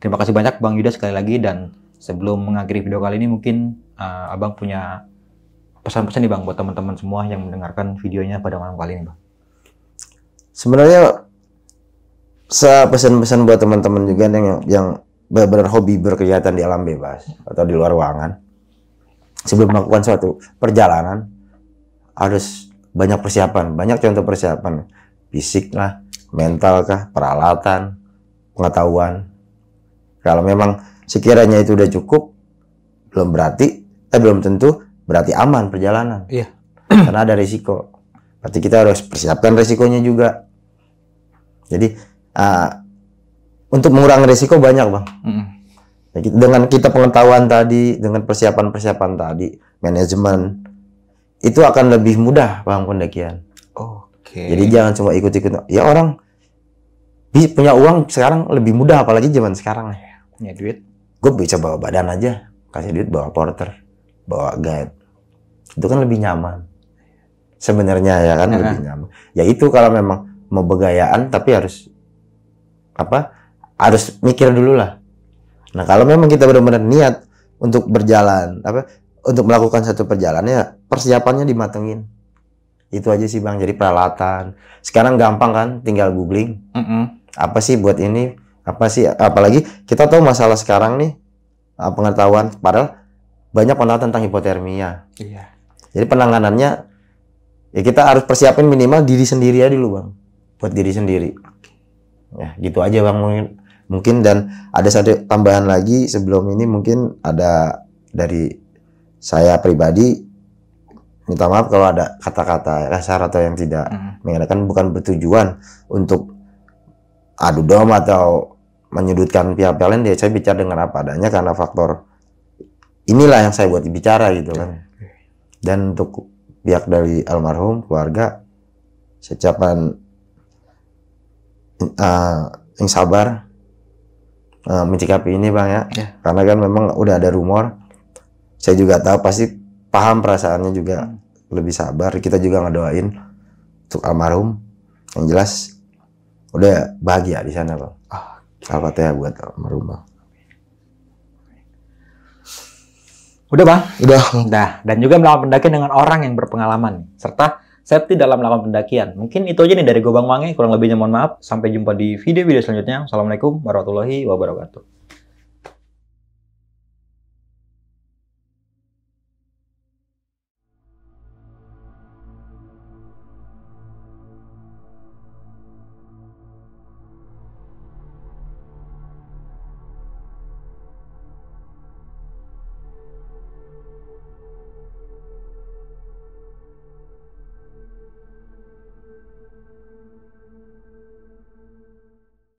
Terima kasih banyak Bang Yuda sekali lagi, dan sebelum mengakhiri video kali ini mungkin Abang punya pesan-pesan nih Bang buat teman-teman semua yang mendengarkan videonya pada malam kali ini Bang. Sebenarnya pesan-pesan buat teman-teman juga yang benar-benar hobi berkegiatan di alam bebas atau di luar ruangan. Sebelum melakukan suatu perjalanan harus banyak persiapan, banyak contoh persiapan fisik lah, mental kah, peralatan, pengetahuan. Kalau memang sekiranya itu udah cukup, belum tentu berarti aman perjalanan. Iya. Karena ada risiko. Berarti kita harus persiapkan risikonya juga. Jadi untuk mengurangi risiko banyak Bang. Dengan kita pengetahuan tadi, dengan persiapan-persiapan tadi, manajemen, itu akan lebih mudah Bang pendakian. Oke. Jadi jangan cuma ikut-ikut. Ya orang punya uang sekarang lebih mudah, apalagi zaman sekarang. Punya duit. Gue bisa bawa badan aja, kasih duit bawa porter, bawa guide. Itu kan lebih nyaman. Sebenarnya ya kan lebih nyaman. Ya itu kalau memang mau begayaan tapi harus harus mikir dulu lah. Nah kalau memang kita benar-benar niat untuk berjalan, untuk melakukan satu perjalanan ya persiapannya dimatengin. Itu aja sih Bang. Jadi peralatan. Sekarang gampang kan, tinggal googling. Apa sih buat ini? Apa sih? Apalagi kita tahu masalah sekarang nih pengetahuan. Padahal banyak pengetahuan tentang hipotermia. Iya. Jadi penanganannya ya kita harus persiapin minimal diri sendiri aja dulu Bang. Buat diri sendiri. Ya gitu aja Bang mungkin. Dan ada satu tambahan lagi sebelum ini, mungkin ada dari saya pribadi, minta maaf kalau ada kata-kata kasar atau yang tidak mengenakan, bukan bertujuan untuk adu domba atau menyudutkan pihak lain. Saya bicara dengan apa adanya karena faktor inilah yang saya buat bicara gitu kan. Dan untuk pihak dari almarhum keluarga, saya ucapkan yang sabar mencikapi ini Bang ya. Karena kan memang udah ada rumor. Saya juga tahu pasti paham perasaannya juga, lebih sabar. Kita juga ngedoain untuk almarhum. Yang jelas udah bahagia di sana, Bang. Al-Fatihah buat almarhum, Bang. Udah Bang? Udah. Dan juga melakukan pendakian dengan orang yang berpengalaman serta safety dalam melakukan pendakian. Mungkin itu aja nih dari gue Bang Mange. Kurang lebihnya mohon maaf. Sampai jumpa di video-video selanjutnya. Assalamualaikum warahmatullahi wabarakatuh.